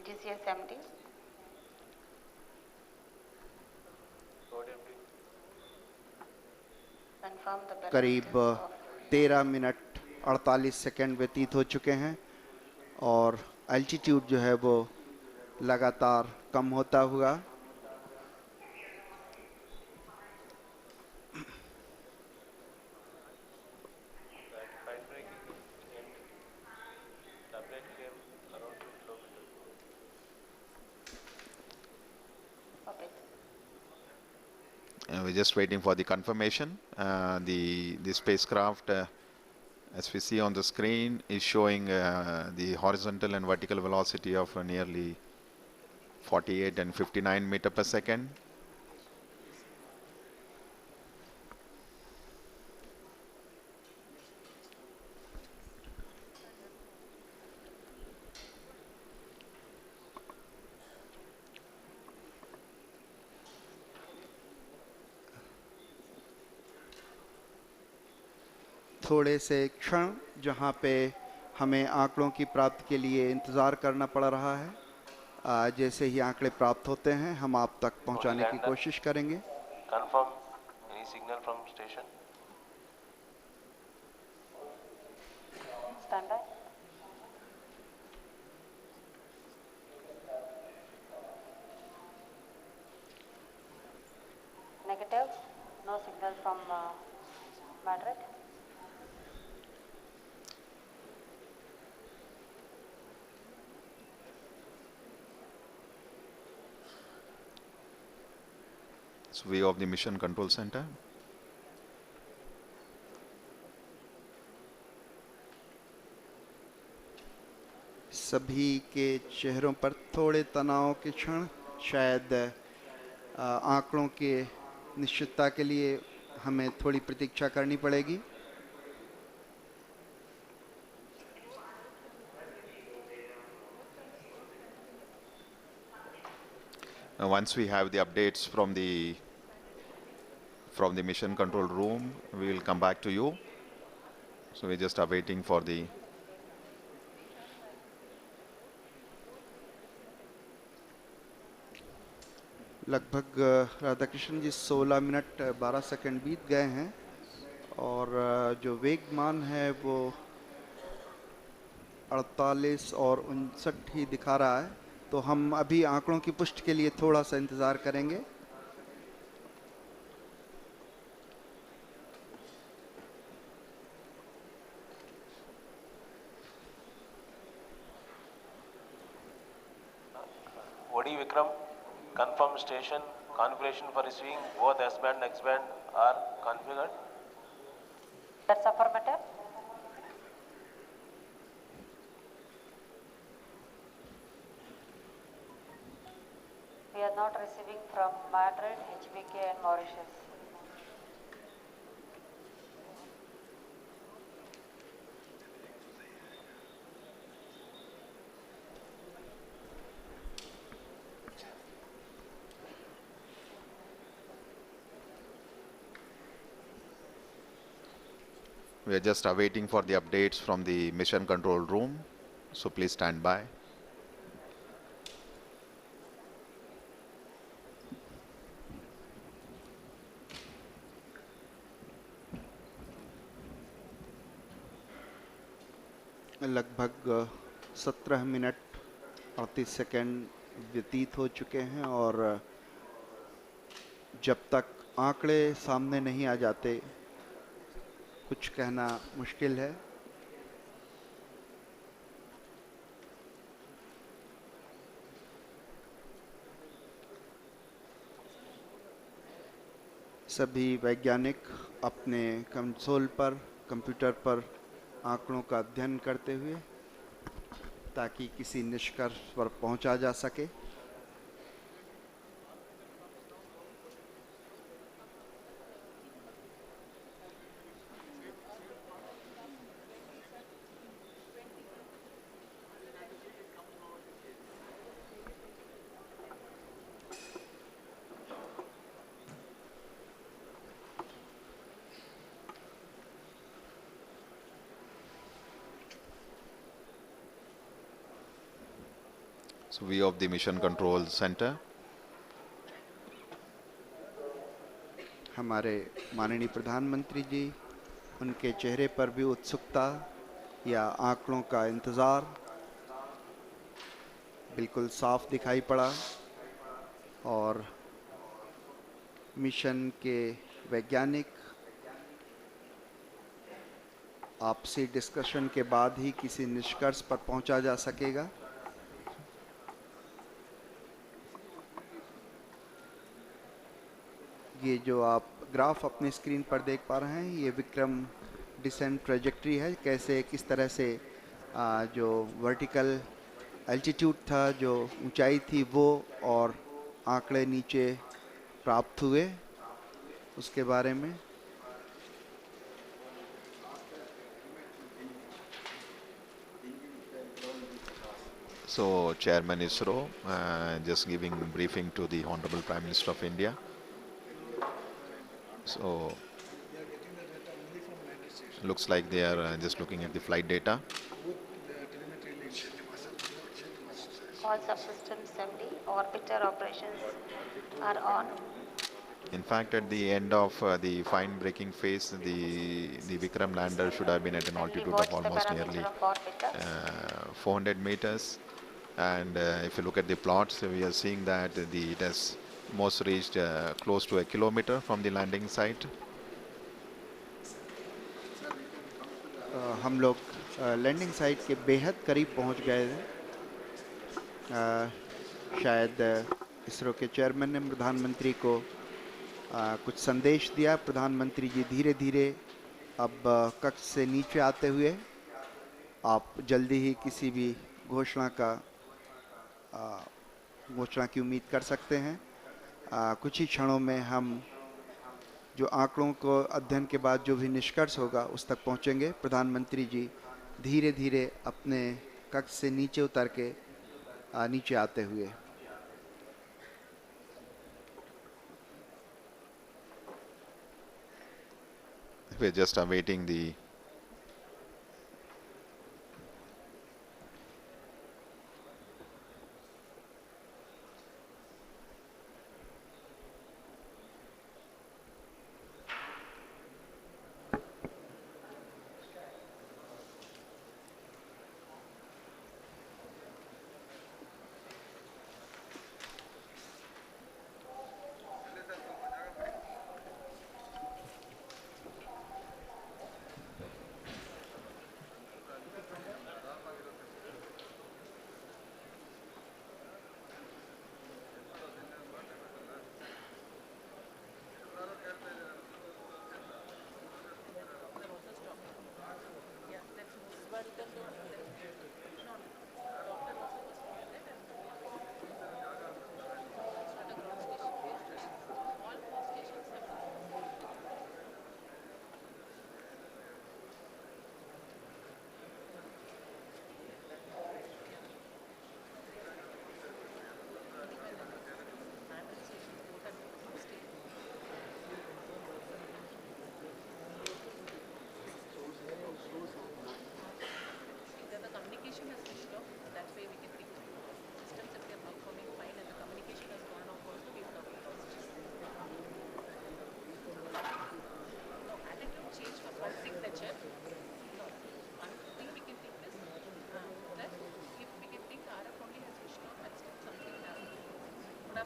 GCS empty. Confirm the करीब parameters of 13 minute 48 second व्यतीत हो चुके हैं और altitude जो है वो लगातार कम होता हुआ। okay. We're just waiting for the confirmation. The spacecraft, as we see on the screen, is showing the horizontal and vertical velocity of nearly 48 and 59 meter per second. थोड़े से क्षण जहां पे हमें आंकड़ों की प्राप्ति के लिए इंतज़ार करना पड़ रहा है, जैसे ही आंकड़े प्राप्त होते हैं हम आप तक पहुंचाने की कोशिश करेंगे। Confirm any signal from station. Stand by. Negative. No signal from Madrid. It's view of the mission control center. सभी के चेहरों पर थोड़े तनाव के क्षण, शायद आंकड़ों के निश्चितता के लिए हमें थोड़ी प्रतीक्षा करनी पड़ेगी। Once we have the updates from the mission control room, we will come back to you. So we're just awaiting for the लगभग राधाकृष्ण जी 16 मिनट 12 सेकंड बीत गए हैं और जो वेगमान है वो 48 और 59 ही दिखा रहा है, तो हम अभी आंकड़ों की पुष्टि के लिए थोड़ा सा इंतज़ार करेंगे। Modi Vikram, confirm station configuration for receiving both S band and X band are configured. That's affirmative. We are not receiving from Madrid, HBK and Mauritius. we are just awaiting for the updates from the mission control room. So please stand by. लगभग 17 minute 38 second व्यतीत हो चुके हैं और जब तक आंकड़े सामने नहीं आ जाते कुछ कहना मुश्किल है। सभी वैज्ञानिक अपने कंप्यूटर पर आंकड़ों का अध्ययन करते हुए ताकि किसी निष्कर्ष पर पहुंचा जा सके। So view of the mission control center. हमारे माननीय प्रधानमंत्री जी, उनके चेहरे पर भी उत्सुकता या आंकड़ों का इंतज़ार बिल्कुल साफ दिखाई पड़ा और मिशन के वैज्ञानिक आपसी डिस्कशन के बाद ही किसी निष्कर्ष पर पहुंचा जा सकेगा। ये जो आप ग्राफ अपनी स्क्रीन पर देख पा रहे हैं, ये विक्रम डिसेंट ट्रेजेक्ट्री है। कैसे किस तरह से जो वर्टिकल एल्टीट्यूड था, जो ऊंचाई थी वो, और आंकड़े नीचे प्राप्त हुए उसके बारे में। So Chairman ISRO just giving briefing to the Honorable Prime Minister of India. So looks like they are just looking at the flight data. All subsystems MD, orbiter operations are on. In fact, at the end of the fine braking phase, the Vikram Lander should have been at an altitude of almost nearly 400 meters. And if you look at the plots, we are seeing that it has most reached close to a kilometer from the landing site. हम लोग landing site के बेहद करीब पहुंच गए थे। शायद इसरो के चेयरमैन ने प्रधानमंत्री को कुछ संदेश दिया। प्रधानमंत्री जी धीरे धीरे अब कक्ष से नीचे आते हुए आप जल्दी ही किसी भी घोषणा की उम्मीद कर सकते हैं। कुछ ही क्षणों में हम जो आंकड़ों को अध्ययन के बाद जो भी निष्कर्ष होगा उस तक पहुंचेंगे। प्रधानमंत्री जी धीरे धीरे अपने कक्ष से नीचे उतर के नीचे आते हुए। We're just awaiting the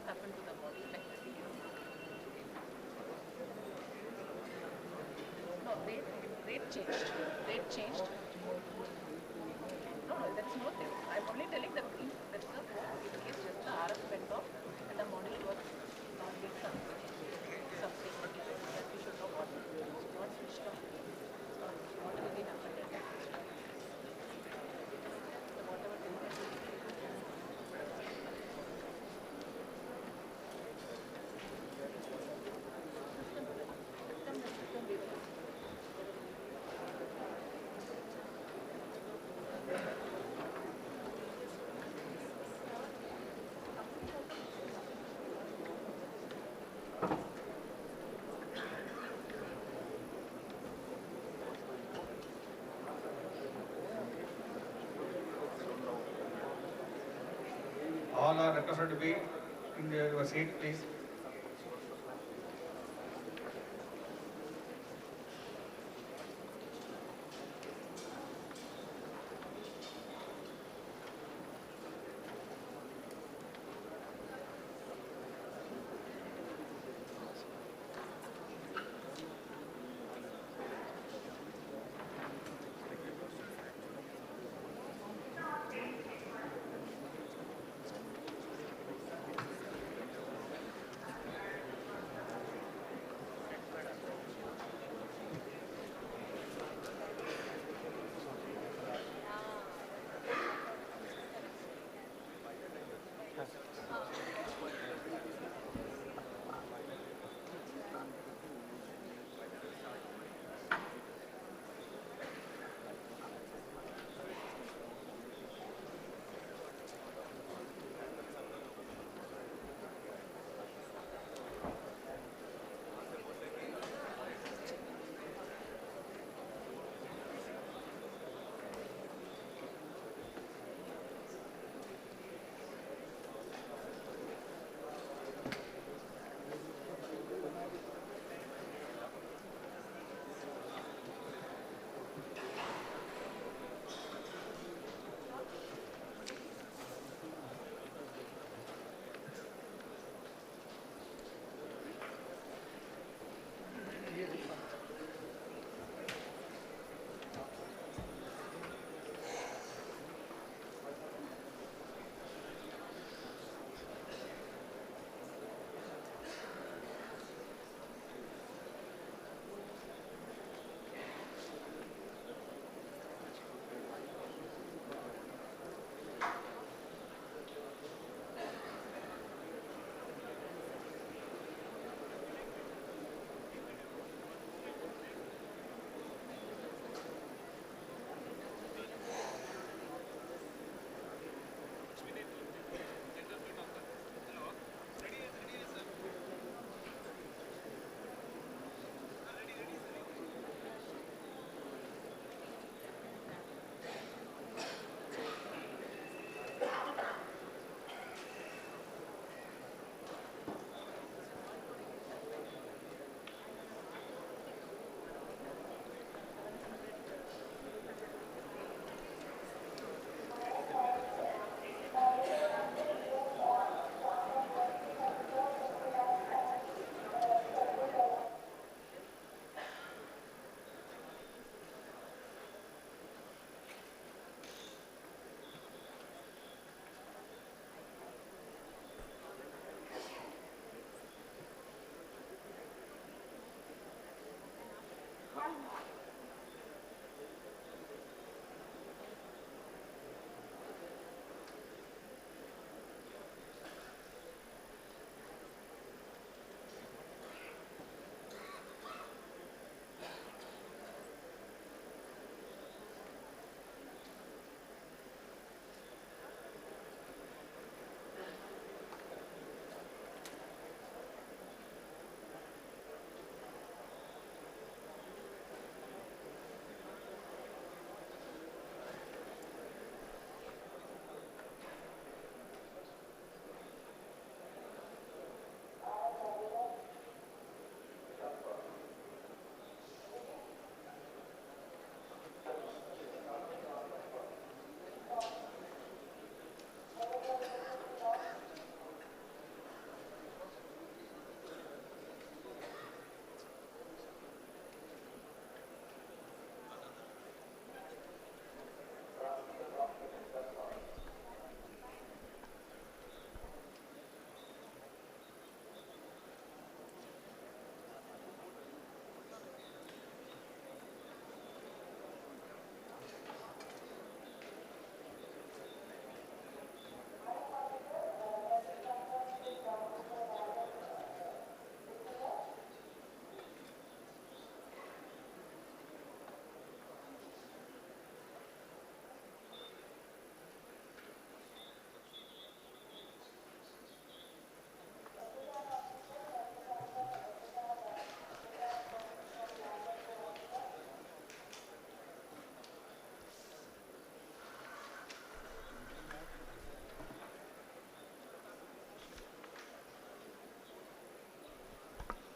happened to the body? Like, no, rate changed. Rate changed. No, there is no thing. I'm only telling that that's the in case just the RF went off and the module was not being something that we should know what switched off. What will be happened at that switched off. So whatever All are requested to be in your seat, please.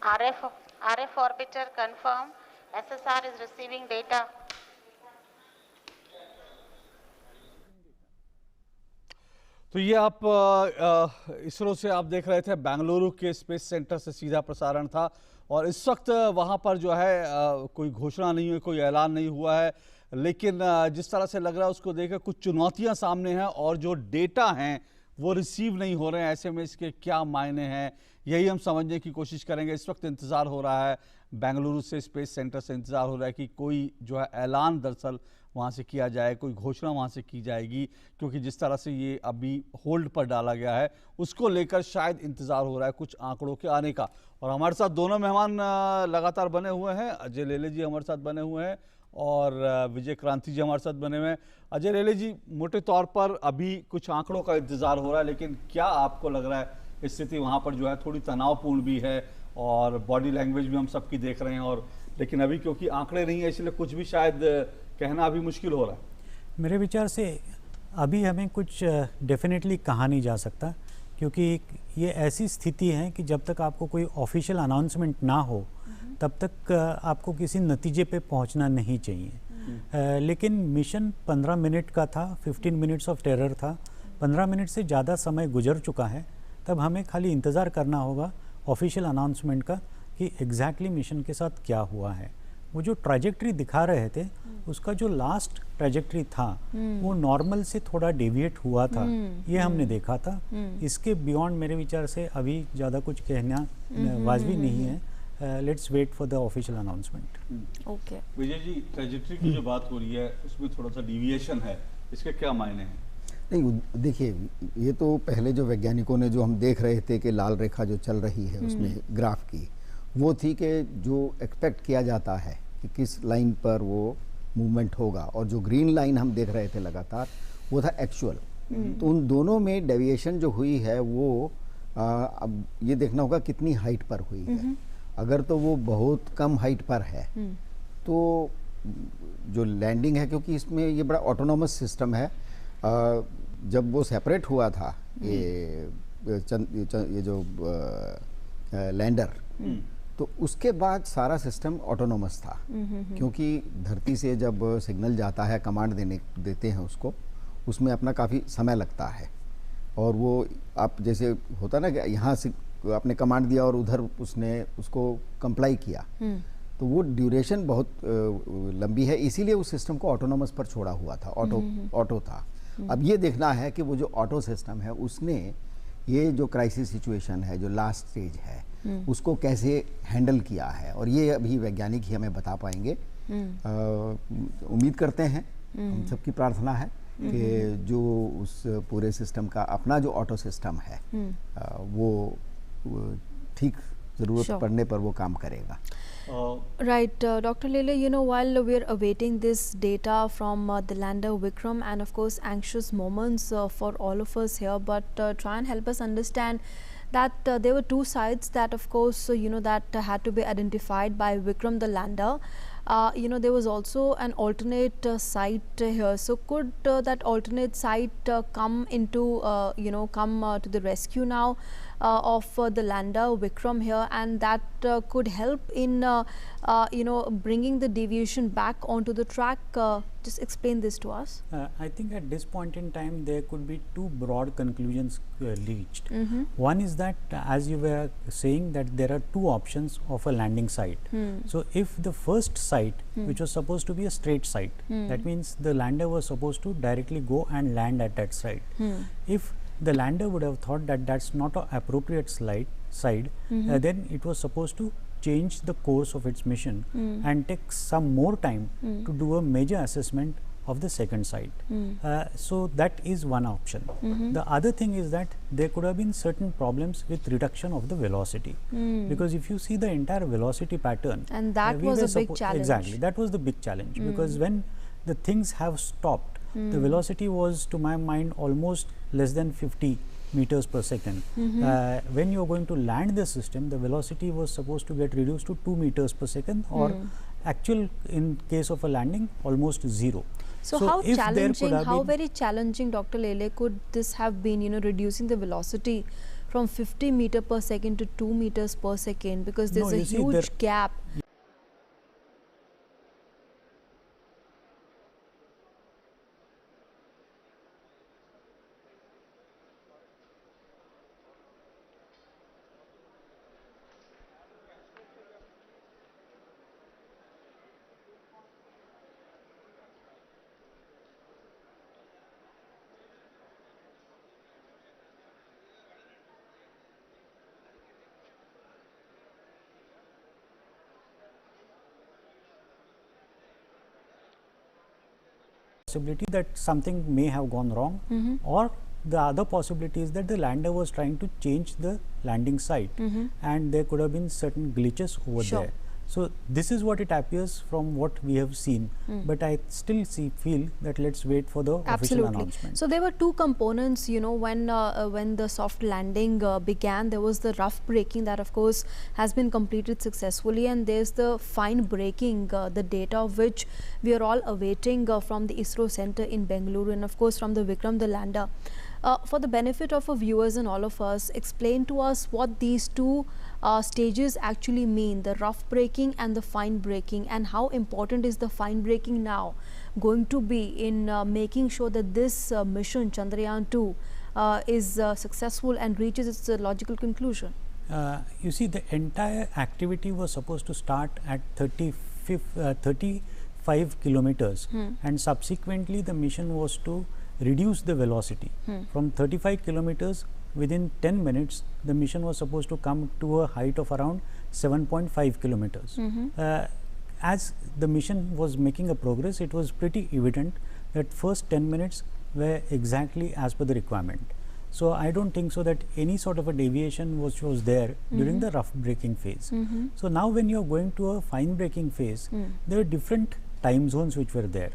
RF orbiter confirm. SSR is receiving data. तो ये आप इसरो से आप देख रहे थे, बेंगलुरु के space centre से सीधा प्रसारण था। और इस वक्त वहाँ पर जो है कोई घोषणा नहीं हुई, कोई ऐलान नहीं हुआ है, लेकिन जिस तरह से लग रहा है उसको देखकर कुछ चुनौतियाँ सामने हैं और जो डेटा हैं वो रिसीव नहीं हो रहे हैं। ऐसे में इसके क्या मायने हैं, यही हम समझने की कोशिश करेंगे। इस वक्त इंतज़ार हो रहा है, बेंगलुरु से स्पेस सेंटर से इंतज़ार हो रहा है कि कोई जो है ऐलान दरअसल वहाँ से किया जाए, कोई घोषणा वहाँ से की जाएगी, क्योंकि जिस तरह से ये अभी होल्ड पर डाला गया है उसको लेकर शायद इंतज़ार हो रहा है कुछ आंकड़ों के आने का। और हमारे साथ दोनों मेहमान लगातार बने हुए हैं। अजय लेले जी हमारे साथ बने हुए हैं और विजय क्रांति जी हमारे साथ बने हुए हैं। अजय लेले जी, मोटे तौर पर अभी कुछ आंकड़ों का इंतज़ार हो रहा है, लेकिन क्या आपको लग रहा है स्थिति वहाँ पर जो है थोड़ी तनावपूर्ण भी है और बॉडी लैंग्वेज भी हम सबकी देख रहे हैं, और लेकिन अभी क्योंकि आंकड़े नहीं है इसलिए कुछ भी शायद कहना अभी मुश्किल हो रहा है? मेरे विचार से अभी हमें कुछ डेफिनेटली कहा नहीं जा सकता, क्योंकि ये ऐसी स्थिति है कि जब तक आपको कोई ऑफिशियल अनाउंसमेंट ना हो तब तक आपको किसी नतीजे पे पहुंचना नहीं चाहिए। लेकिन मिशन 15 मिनट का था, 15 मिनट्स ऑफ टेरर था, 15 मिनट से ज़्यादा समय गुजर चुका है। तब हमें खाली इंतज़ार करना होगा ऑफिशियल अनाउंसमेंट का कि एग्जैक्टली मिशन के साथ क्या हुआ है। वो जो ट्रैजेक्टरी दिखा रहे थे उसका जो लास्ट ट्रैजेक्टरी था वो नॉर्मल से थोड़ा डेविएट हुआ था, ये हमने देखा था। इसके बियॉन्ड मेरे विचार से अभी ज़्यादा कुछ कहना वाजिबी नहीं है। Let's wait for the official announcement. Okay Vijay ji, trajectory की जो बात हो रही है उसमें थोड़ा सा डिविएशन है, इसके क्या मायने हैं? नहीं, देखिए, ये तो पहले जो वैज्ञानिकों ने जो हम देख रहे थे कि लाल रेखा जो चल रही है उसमें ग्राफ की, वो थी कि जो एक्सपेक्ट किया जाता है कि किस लाइन पर वो मूवमेंट होगा, और जो ग्रीन लाइन हम देख रहे थे लगातार वो था एक्चुअल। तो उन दोनों में डेविएशन जो हुई है वो अब ये देखना होगा कितनी हाइट पर हुई है। अगर तो वो बहुत कम हाइट पर है तो जो लैंडिंग है, क्योंकि इसमें ये बड़ा ऑटोनोमस सिस्टम है, जब वो सेपरेट हुआ था ये जो लैंडर, तो उसके बाद सारा सिस्टम ऑटोनोमस था, क्योंकि धरती से जब सिग्नल जाता है, कमांड देते हैं उसको, उसमें अपना काफ़ी समय लगता है। और वो आप जैसे होता ना कि यहाँ से आपने कमांड दिया और उधर उसने उसको कंप्लाई किया, तो वो ड्यूरेशन बहुत लंबी है, इसीलिए उस सिस्टम को ऑटोनोमस पर छोड़ा हुआ था, ऑटो था। अब ये देखना है कि वो जो ऑटो सिस्टम है उसने ये जो क्राइसिस सिचुएशन है, जो लास्ट स्टेज है, उसको कैसे हैंडल किया है, और ये अभी वैज्ञानिक ही हमें बता पाएंगे। उम्मीद करते हैं, हम सबकी प्रार्थना है कि जो उस पूरे सिस्टम का अपना जो ऑटो सिस्टम है वो ठीक ज़रूरत पड़ने पर वो काम करेगा। Right, Dr. Lele, you know, while we're awaiting this data from the lander Vikram, and of course anxious moments for all of us here, but try and help us understand that there were two sites that of course you know that had to be identified by Vikram the lander. You know, there was also an alternate site here, so could that alternate site come into you know, come to the rescue now of the lander Vikram here, and that could help in you know, bringing the deviation back onto the track? Just explain this to us. I think at this point in time there could be two broad conclusions reached. One is that, as you were saying, that there are two options of a landing site. So if the first site, which was supposed to be a straight site, that means the lander was supposed to directly go and land at that site. If the lander would have thought that that's not an appropriate side, then it was supposed to change the course of its mission and take some more time to do a major assessment of the second site. So that is one option. The other thing is that there could have been certain problems with reduction of the velocity, because if you see the entire velocity pattern, and that was a big challenge. Exactly, that was the big challenge, because when the things have stopped, the velocity was, to my mind, almost less than 50 meters per second. When you are going to land the system, the velocity was supposed to get reduced to 2 meters per second, or actual, in case of a landing, almost 0. So how challenging, how very challenging, Dr. Lele, could this have been, you know, reducing the velocity from 50 meter per second to 2 meters per second, because there's No, a you see, huge gap. Possibility that something may have gone wrong, or the other possibility is that the lander was trying to change the landing site, and there could have been certain glitches over there. So this is what it appears from what we have seen, but I still feel that let's wait for the official announcement. So there were two components, you know, when the soft landing began, there was the rough braking that of course has been completed successfully, and there's the fine braking, the data of which we are all awaiting from the ISRO center in Bengaluru, and of course from the Vikram the lander. For the benefit of our viewers and all of us, explain to us what these two stages actually mean, the rough braking and the fine braking, and how important is the fine braking now going to be in making sure that this mission Chandrayaan 2 is successful and reaches its logical conclusion. You see, the entire activity was supposed to start at 35 kilometers, and subsequently the mission was to reduce the velocity from 35 kilometers. Within 10 minutes, the mission was supposed to come to a height of around 7.5 kilometers. As the mission was making a progress, it was pretty evident that first 10 minutes were exactly as per the requirement. So I don't think so that any sort of a deviation was there during the rough braking phase. So now when you are going to a fine braking phase, there are different time zones which were there.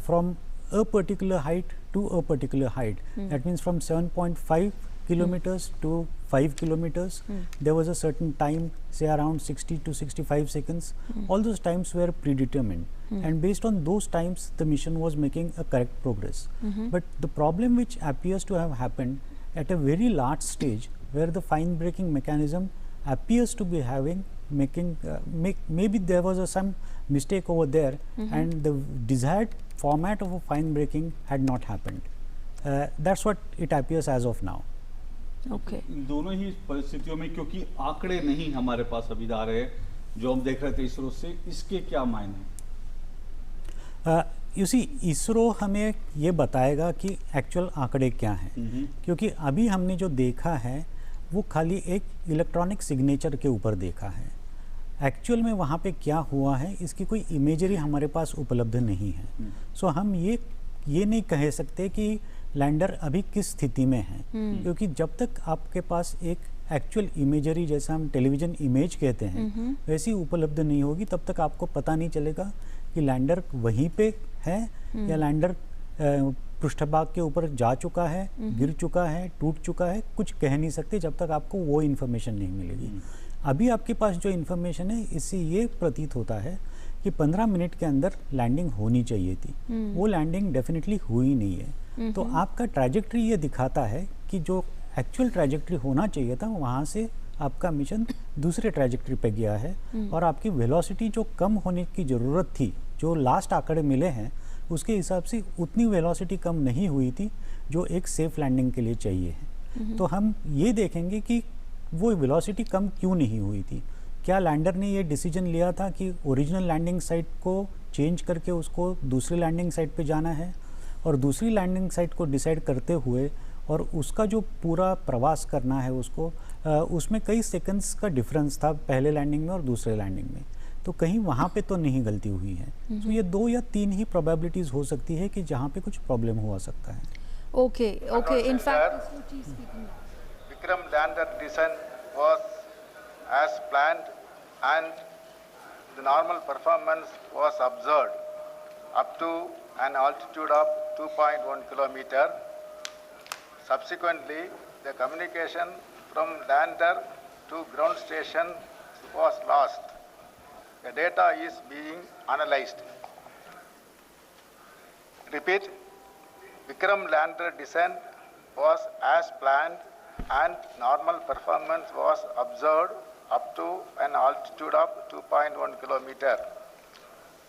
From a particular height to a particular height, that means from 7.5 kilometers to 5 kilometers, there was a certain time, say around 60 to 65 seconds. All those times were predetermined, and based on those times the mission was making a correct progress. But the problem which appears to have happened at a very large stage, where the fine braking mechanism appears to be maybe there was some mistake over there, and the desired format of a fine braking had not happened. That's what it appears as of now. Okay. इन दोनों ही परिस्थितियों में, क्योंकि आंकड़े नहीं हमारे पास अभी आ रहे जो हम देख रहे थे इसरो से, इसके क्या मायने? You see, इसरो हमें ये बताएगा कि एक्चुअल आंकड़े क्या हैं, क्योंकि अभी हमने जो देखा है वो खाली एक इलेक्ट्रॉनिक सिग्नेचर के ऊपर देखा है. एक्चुअल में वहाँ पे क्या हुआ है इसकी कोई इमेजरी हमारे पास उपलब्ध नहीं है. सो हम ये नहीं कह सकते कि लैंडर अभी किस स्थिति में है, क्योंकि जब तक आपके पास एक एक्चुअल इमेजरी, जैसा हम टेलीविज़न इमेज कहते हैं, वैसी उपलब्ध नहीं होगी, तब तक आपको पता नहीं चलेगा कि लैंडर वहीं पे है या लैंडर पृष्ठभाग के ऊपर जा चुका है, गिर चुका है, टूट चुका है. कुछ कह नहीं सकते जब तक आपको वो इन्फॉर्मेशन नहीं मिलेगी. अभी आपके पास जो इन्फॉर्मेशन है, इससे ये प्रतीत होता है कि 15 मिनट के अंदर लैंडिंग होनी चाहिए थी. वो लैंडिंग डेफिनेटली हुई नहीं है. तो आपका ट्रैजेक्टरी ये दिखाता है कि जो एक्चुअल ट्रैजेक्टरी होना चाहिए था, वहाँ से आपका मिशन दूसरे ट्रैजेक्टरी पे गया है, और आपकी वेलोसिटी जो कम होने की ज़रूरत थी, जो लास्ट आंकड़े मिले हैं उसके हिसाब से उतनी वेलोसिटी कम नहीं हुई थी जो एक सेफ लैंडिंग के लिए चाहिए है. तो हम ये देखेंगे कि वो वेलोसिटी कम क्यों नहीं हुई थी. क्या लैंडर ने ये डिसीजन लिया था कि ओरिजिनल लैंडिंग साइट को चेंज करके उसको दूसरी लैंडिंग साइट पे जाना है, और दूसरी लैंडिंग साइट को डिसाइड करते हुए और उसका जो पूरा प्रवास करना है उसको, उसमें कई सेकंड्स का डिफरेंस था पहले लैंडिंग में और दूसरे लैंडिंग में. तो कहीं वहाँ पे तो नहीं गलती हुई है. तो ये 2 या 3 ही प्रोबेबिलिटीज़ हो सकती है कि जहाँ पे कुछ प्रॉब्लम हुआ सकता है. Okay, in fact Vikram Lander descent was as planned, and the normal performance was observed up to an altitude of 2.1 kilometer. Subsequently, the communication from lander to ground station was lost. The data is being analyzed. Repeat, Vikram Lander descent was as planned, and normal performance was observed up to an altitude of 2.1 kilometer.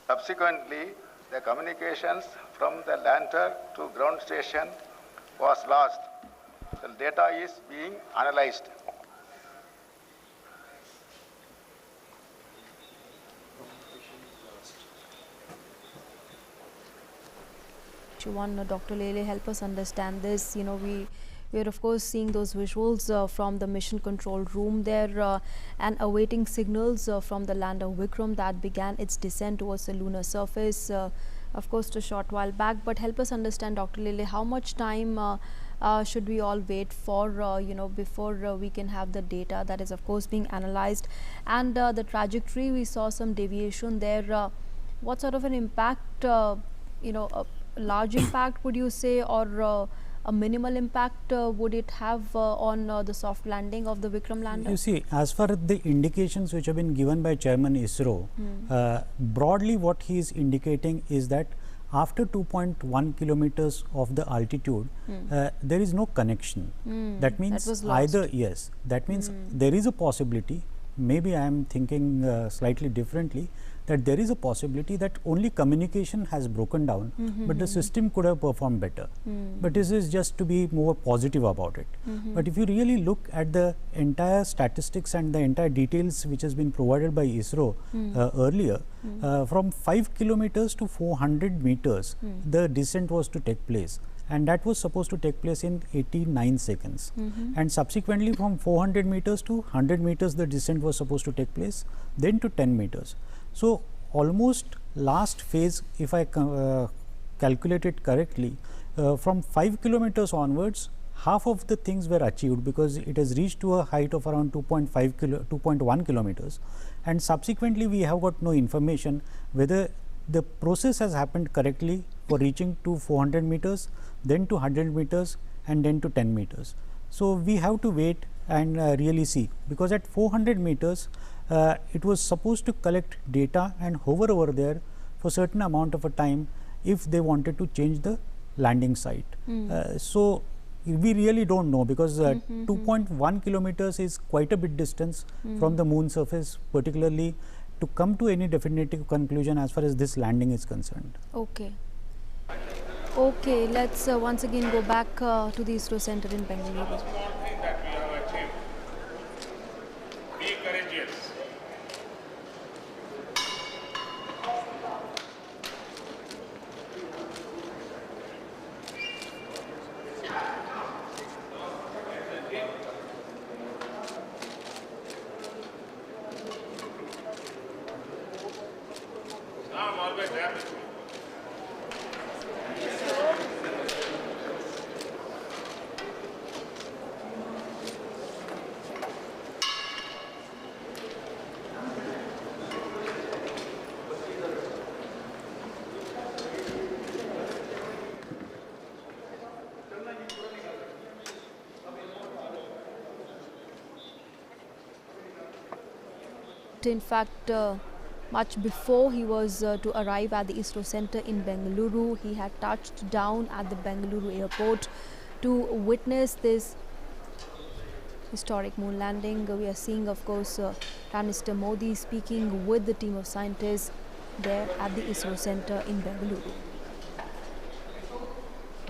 Subsequently, the communications from the lander to ground station was lost. The data is being analyzed. Dr. Lele, help us understand this. You know, we're of course seeing those visuals from the mission control room there and awaiting signals from the lander Vikram that began its descent towards the lunar surface, of course, a short while back. But help us understand, Dr. Lele, how much time should we all wait for, you know, before we can have the data that is, of course, being analyzed, and the trajectory, we saw some deviation there. What sort of an impact, you know, large impact would you say, or a minimal impact would it have on the soft landing of the Vikram lander? You see, as far as the indications which have been given by Chairman ISRO, broadly what he is indicating is that after 2.1 kilometers of the altitude, there is no connection. That means either, yes, that means there is a possibility, maybe I am thinking slightly differently, that there is a possibility that only communication has broken down, but the system could have performed better. But this is just to be more positive about it. But if you really look at the entire statistics and the entire details which has been provided by ISRO earlier, from 5 kilometers to 400 meters, the descent was to take place. And that was supposed to take place in 89 seconds. And subsequently from 400 meters to 100 meters, the descent was supposed to take place, then to 10 meters. So, almost last phase, if I calculate it correctly, from 5 kilometers onwards, half of the things were achieved, because it has reached to a height of around 2.1 kilometers. And subsequently, we have got no information whether the process has happened correctly for reaching to 400 meters, then to 100 meters, and then to 10 meters. So, we have to wait and really see, because at 400 meters, it was supposed to collect data and hover over there for certain amount of a time if they wanted to change the landing site. So, we really don't know, because 2.1 kilometers is quite a bit distance from the moon surface, particularly to come to any definitive conclusion as far as this landing is concerned. Okay. Okay, let's once again go back to the ISRO center in Bengaluru. Be courageous. I'm always there with you. In fact, much before he was to arrive at the ISRO center in Bengaluru, he had touched down at the Bengaluru airport to witness this historic moon landing. We are seeing, of course, Prime Minister Modi speaking with the team of scientists there at the ISRO center in Bengaluru.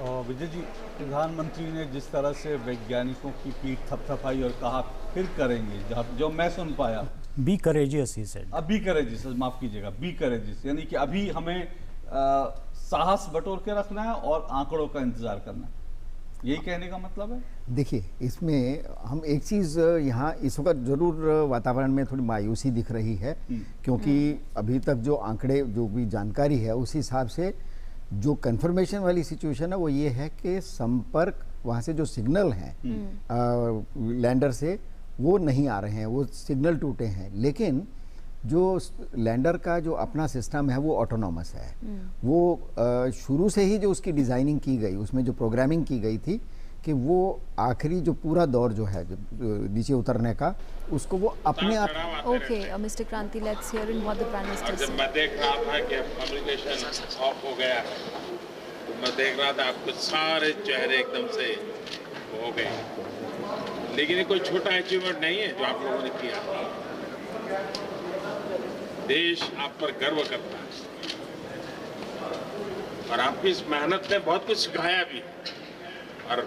Vijay ji, प्रधानमंत्री ने जिस तरह से वैज्ञानिकों की पीठ थपथपाई और कहा फिर करेंगे, जो मैं सुन पाया, be courageous he said. Be courageous, माफ कीजिएगा, बी करेजियस, यानी कि अभी हमें साहस बटोर के रखना है और आंकड़ों का इंतजार करना है, यही कहने का मतलब है। देखिए, इसमें हम एक चीज़ यहाँ इस वक्त जरूर वातावरण में थोड़ी मायूसी दिख रही है, क्योंकि अभी तक जो आंकड़े, जो भी जानकारी है, उस हिसाब से जो कंफर्मेशन वाली सिचुएशन है वो ये है कि संपर्क वहाँ से जो सिग्नल हैं लैंडर से वो नहीं आ रहे हैं, वो सिग्नल टूटे हैं। लेकिन जो लैंडर का जो अपना सिस्टम है वो ऑटोनॉमस है। वो शुरू से ही जो उसकी डिज़ाइनिंग की गई, उसमें जो प्रोग्रामिंग की गई थी कि वो आखिरी जो पूरा दौर जो है नीचे उतरने का, उसको वो अपने आप। ओके मिस्टर क्रांति, let's here in what the prime minister said. मैं देख रहा था कि कम्युनिकेशन ऑफ हो गया है, तो मैं देख रहा था आपके सारे चेहरे एकदम से हो गए, लेकिन ये कोई छोटा अचीवमेंट नहीं है जो आप लोगों ने किया। देश आप पर गर्व करता है और आपकी इस मेहनत ने बहुत कुछ सिखाया भी। और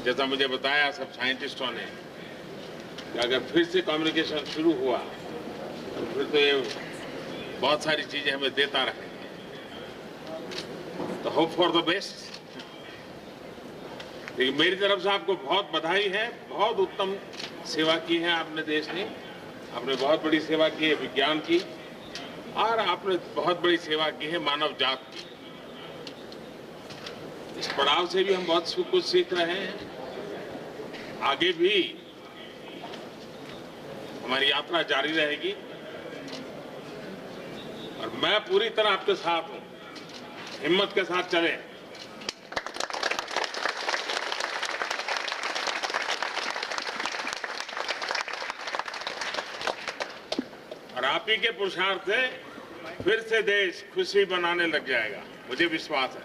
जैसा मुझे बताया सब साइंटिस्टों ने कि अगर फिर से कम्युनिकेशन शुरू हुआ तो फिर तो ये बहुत सारी चीजें हमें देता रहेंगे। तो होप फॉर द बेस्ट। लेकिन मेरी तरफ से आपको बहुत बधाई है, बहुत उत्तम सेवा की है आपने देश ने। आपने बहुत बड़ी सेवा की है विज्ञान की और आपने बहुत बड़ी सेवा की है मानव जात की। इस पड़ाव से भी हम बहुत कुछ सीख रहे हैं। आगे भी हमारी यात्रा जारी रहेगी और मैं पूरी तरह आपके साथ हूं। हिम्मत के साथ चलें। और आप ही के पुरुषार्थ से फिर से देश खुशी बनाने लग जाएगा, मुझे विश्वास है।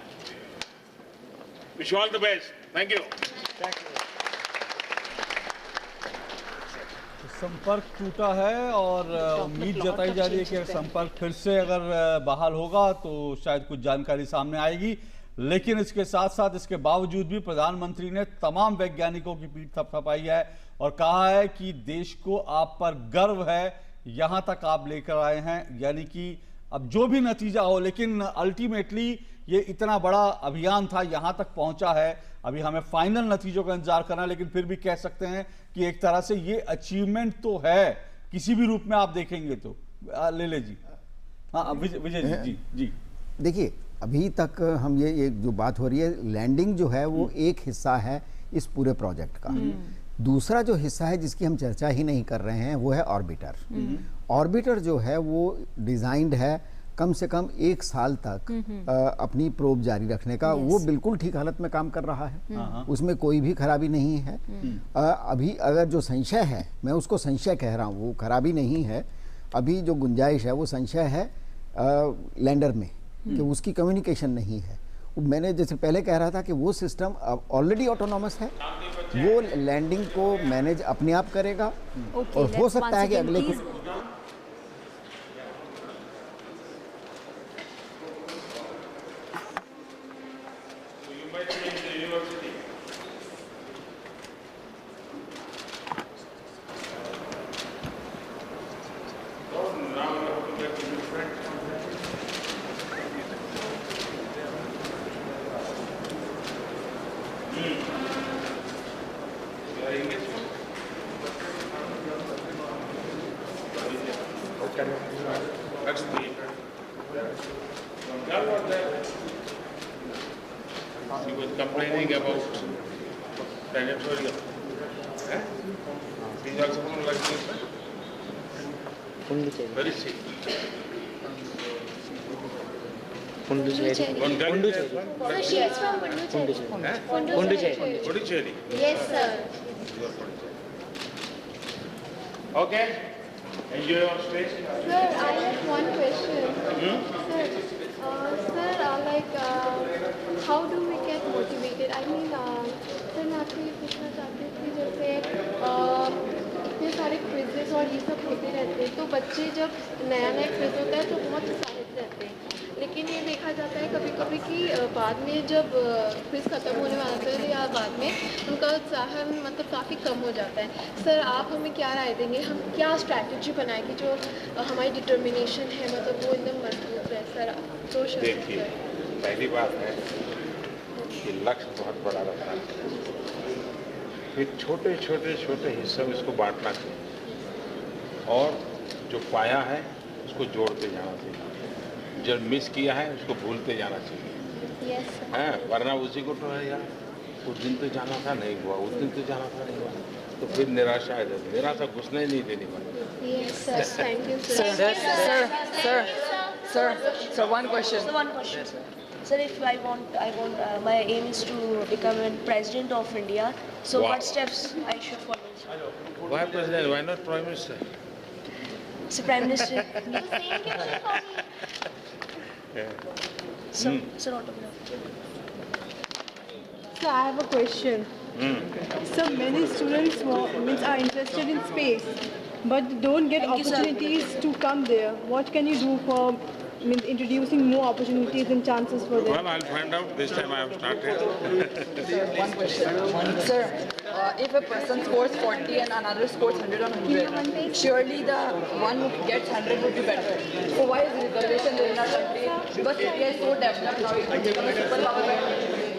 Wish all the best. Thank you. संपर्क टूटा है और उम्मीद जताई जा रही है कि संपर्क फिर से अगर बहाल होगा तो शायद कुछ जानकारी सामने आएगी। लेकिन इसके साथ साथ इसके बावजूद भी प्रधानमंत्री ने तमाम वैज्ञानिकों की पीठ थपथपाई है और कहा है कि देश को आप पर गर्व है, यहां तक आप लेकर आए हैं। यानी कि अब जो भी नतीजा हो, लेकिन अल्टीमेटली ये इतना बड़ा अभियान था, यहां तक पहुंचा है। अभी हमें फाइनल नतीजों का इंतजार करना है, लेकिन फिर भी कह सकते हैं कि एक तरह से ये अचीवमेंट तो है, किसी भी रूप में आप देखेंगे तो। ले जी। हाँ विजय जी। जी देखिए, अभी तक हम ये जो बात हो रही है, लैंडिंग जो है वो एक हिस्सा है इस पूरे प्रोजेक्ट का। दूसरा जो हिस्सा है जिसकी हम चर्चा ही नहीं कर रहे हैं वो है ऑर्बिटर। ऑर्बिटर जो है वो डिजाइंड है कम से कम 1 साल तक अपनी प्रोब जारी रखने का। वो बिल्कुल ठीक हालत में काम कर रहा है, उसमें कोई भी खराबी नहीं है। अभी अगर जो संशय है, मैं उसको संशय कह रहा हूँ, वो खराबी नहीं है। अभी जो गुंजाइश है वो संशय है लैंडर में कि उसकी कम्युनिकेशन नहीं है। मैंने जैसे पहले कह रहा था कि वो सिस्टम ऑलरेडी ऑटोनॉमस है, वो लैंडिंग को मैनेज अपने आप करेगा। और हो सकता है कि अगले He was complaining about planetarium. He's also from like this. Where is he? Sir, she is from Pondicherry. Pondicherry. Yes, sir. Okay. Enjoy your stay. Sir, I have one question. Sir, how do we get motivated? I mean, sir, मैं आपसे ये पूछना चाहती हूँ कि जैसे इतने सारे क्विजेस और ये सब होते रहते हैं, तो बच्चे जब नया क्विज होता है तो बहुत उत्साहित रहते हैं। लेकिन ये देखा जाता है कभी कभी कि बाद में जब क्विज खत्म होने वाला होता है या बाद में उनका उत्साह मतलब काफ़ी कम हो जाता है। सर, आप हमें क्या राय देंगे, हम क्या स्ट्रैटेजी बनाएं कि जो हमारी डिटर्मिनेशन है मतलब वो एकदम मजबूत रहे? सर, सोच देखिए, पहली बात है कि लक्ष्य बहुत बड़ा रहता है, फिर छोटे छोटे छोटे हिस्सों में इसको बांटना चाहिए और जो पाया है उसको जोड़ते जाना चाहिए, जो मिस किया है उसको भूलते जाना चाहिए। हाँ, वरना उसी को तो है यार, उस दिन तो जाना था नहीं हुआ, उस दिन तो जाना था नहीं हुआ, तो फिर निराशा आ जाती। निराशा घुसने ही नहीं देनी पड़ती। Sir, one question. Sir, if I want, my aim is to become a president of India. So, what steps I should follow? Why president? Why not prime minister? So, prime minister. So I have a question. So many students are interested in space, but don't get opportunities to come there. What can you do for introducing more opportunities and chances for them? Well, I'll find out. This time I have started. Sir, one question. Sir, if a person scores 40 and another scores 100 on 100, surely the one who gets 100 would be better. So why is reservation in our country? Because India is so developed now, it will become a superpower.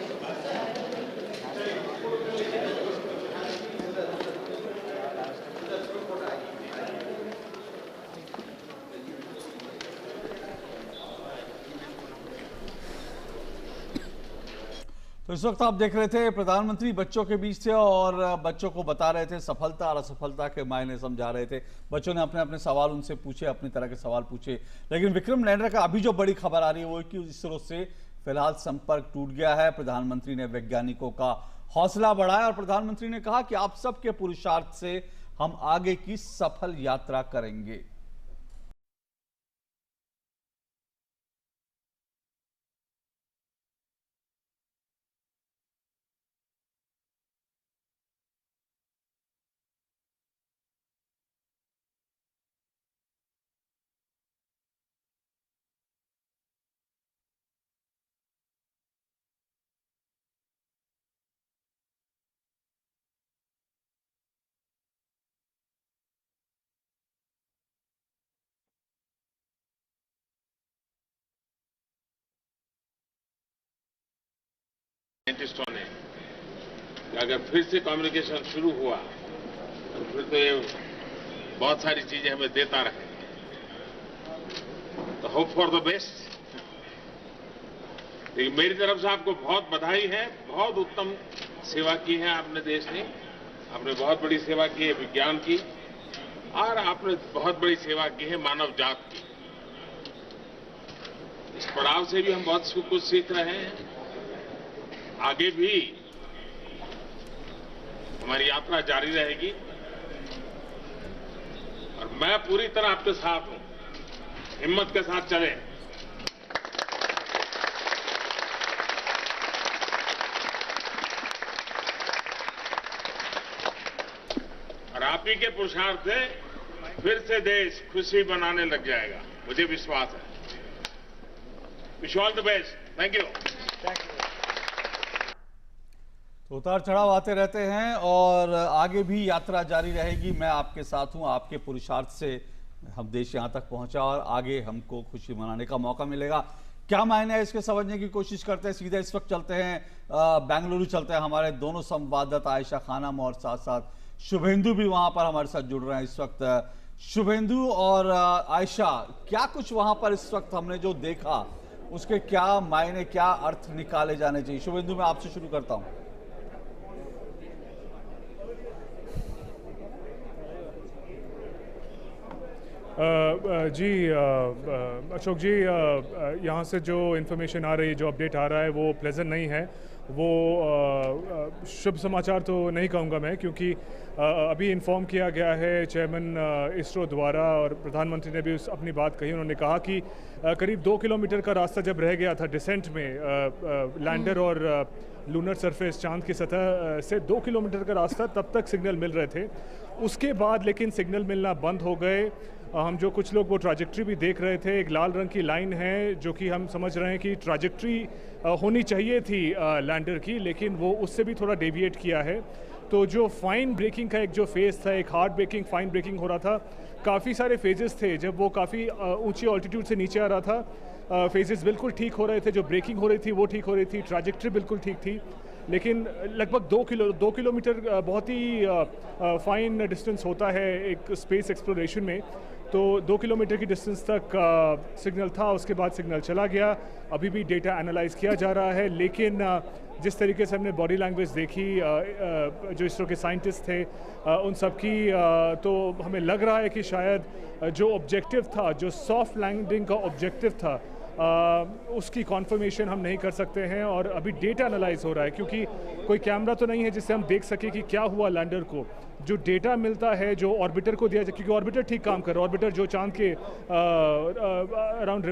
तो इस वक्त आप देख रहे थे प्रधानमंत्री बच्चों के बीच थे और बच्चों को बता रहे थे सफलता और असफलता के मायने समझा रहे थे। बच्चों ने अपने अपने सवाल उनसे पूछे, अपनी तरह के सवाल पूछे। लेकिन विक्रम लैंडर का अभी जो बड़ी खबर आ रही है वो है कि इसरो से फिलहाल संपर्क टूट गया है। प्रधानमंत्री ने वैज्ञानिकों का हौसला बढ़ाया और प्रधानमंत्री ने कहा कि आप सबके पुरुषार्थ से हम आगे की सफल यात्रा करेंगे। साइंटिस्टों ने कि अगर फिर से कम्युनिकेशन शुरू हुआ तो फिर तो ये बहुत सारी चीजें हमें देता रहे। तो होप फॉर द बेस्ट। लेकिन मेरी तरफ से आपको बहुत बधाई है। बहुत उत्तम सेवा की है आपने देश ने। आपने बहुत बड़ी सेवा की है विज्ञान की और आपने बहुत बड़ी सेवा की है मानव जात की। इस पड़ाव से भी हम बहुत कुछ सीख रहे हैं। आगे भी हमारी यात्रा जारी रहेगी और मैं पूरी तरह आपके साथ हूं। हिम्मत के साथ चलें। और आप ही के पुरुषार्थ से फिर से देश खुशी बनाने लग जाएगा, मुझे विश्वास है। Wish all the best. Thank you. तो उतार चढ़ाव आते रहते हैं और आगे भी यात्रा जारी रहेगी। मैं आपके साथ हूं। आपके पुरुषार्थ से हम देश यहां तक पहुंचा और आगे हमको खुशी मनाने का मौका मिलेगा। क्या मायने है इसके समझने की कोशिश करते हैं। सीधे इस वक्त चलते हैं बेंगलुरु चलते हैं। हमारे दोनों संवाददाता आयशा खानम और साथ साथ शुभेंदु भी वहां पर हमारे साथ जुड़ रहे हैं इस वक्त। शुभेंदु और आयशा, क्या कुछ वहां पर इस वक्त हमने जो देखा उसके क्या मायने, क्या अर्थ निकाले जाने चाहिए। शुभेंदु, मैं आपसे शुरू करता हूं। जी अशोक जी, यहाँ से जो इन्फॉर्मेशन आ रही है, जो अपडेट आ रहा है वो प्लेजेंट नहीं है। वो शुभ समाचार तो नहीं कहूँगा मैं, क्योंकि अभी इन्फॉर्म किया गया है चेयरमैन इसरो द्वारा और प्रधानमंत्री ने भी अपनी बात कही। उन्होंने कहा कि करीब 2 किलोमीटर का रास्ता जब रह गया था डिसेंट में, लैंडर और लूनर सरफेस चांद की सतह से 2 किलोमीटर का रास्ता, तब तक सिग्नल मिल रहे थे। उसके बाद लेकिन सिग्नल मिलना बंद हो गए। हम जो कुछ लोग वो ट्रैजेक्टरी भी देख रहे थे, एक लाल रंग की लाइन है जो कि हम समझ रहे हैं कि ट्रैजेक्टरी होनी चाहिए थी लैंडर की, लेकिन वो उससे भी थोड़ा डेविएट किया है। तो जो फाइन ब्रेकिंग का एक जो फेज़ था, एक हार्ड ब्रेकिंग फाइन ब्रेकिंग हो रहा था, काफ़ी सारे फेजेस थे। जब वो काफ़ी ऊंची ऑल्टीट्यूड से नीचे आ रहा था, फेजेस बिल्कुल ठीक हो रहे थे, जो ब्रेकिंग हो रही थी वो ठीक हो रही थी, ट्रैजेक्टरी बिल्कुल ठीक थी। लेकिन लगभग 2 किलोमीटर बहुत ही फाइन डिस्टेंस होता है एक स्पेस एक्सप्लोरेशन में। तो 2 किलोमीटर की डिस्टेंस तक सिग्नल था, उसके बाद सिग्नल चला गया। अभी भी डेटा एनालाइज किया जा रहा है, लेकिन जिस तरीके से हमने बॉडी लैंग्वेज देखी जो इसरो के साइंटिस्ट थे उन सब की, तो हमें लग रहा है कि शायद जो ऑब्जेक्टिव था, जो सॉफ्ट लैंडिंग का ऑब्जेक्टिव था, उसकी कॉन्फर्मेशन हम नहीं कर सकते हैं। और अभी डेटा एनालाइज हो रहा है, क्योंकि कोई कैमरा तो नहीं है जिससे हम देख सके कि क्या हुआ लैंडर को। जो डेटा मिलता है, जो ऑर्बिटर को दिया जाए, क्योंकि ऑर्बिटर ठीक काम कर रहा है, ऑर्बिटर जो चांद के अराउंड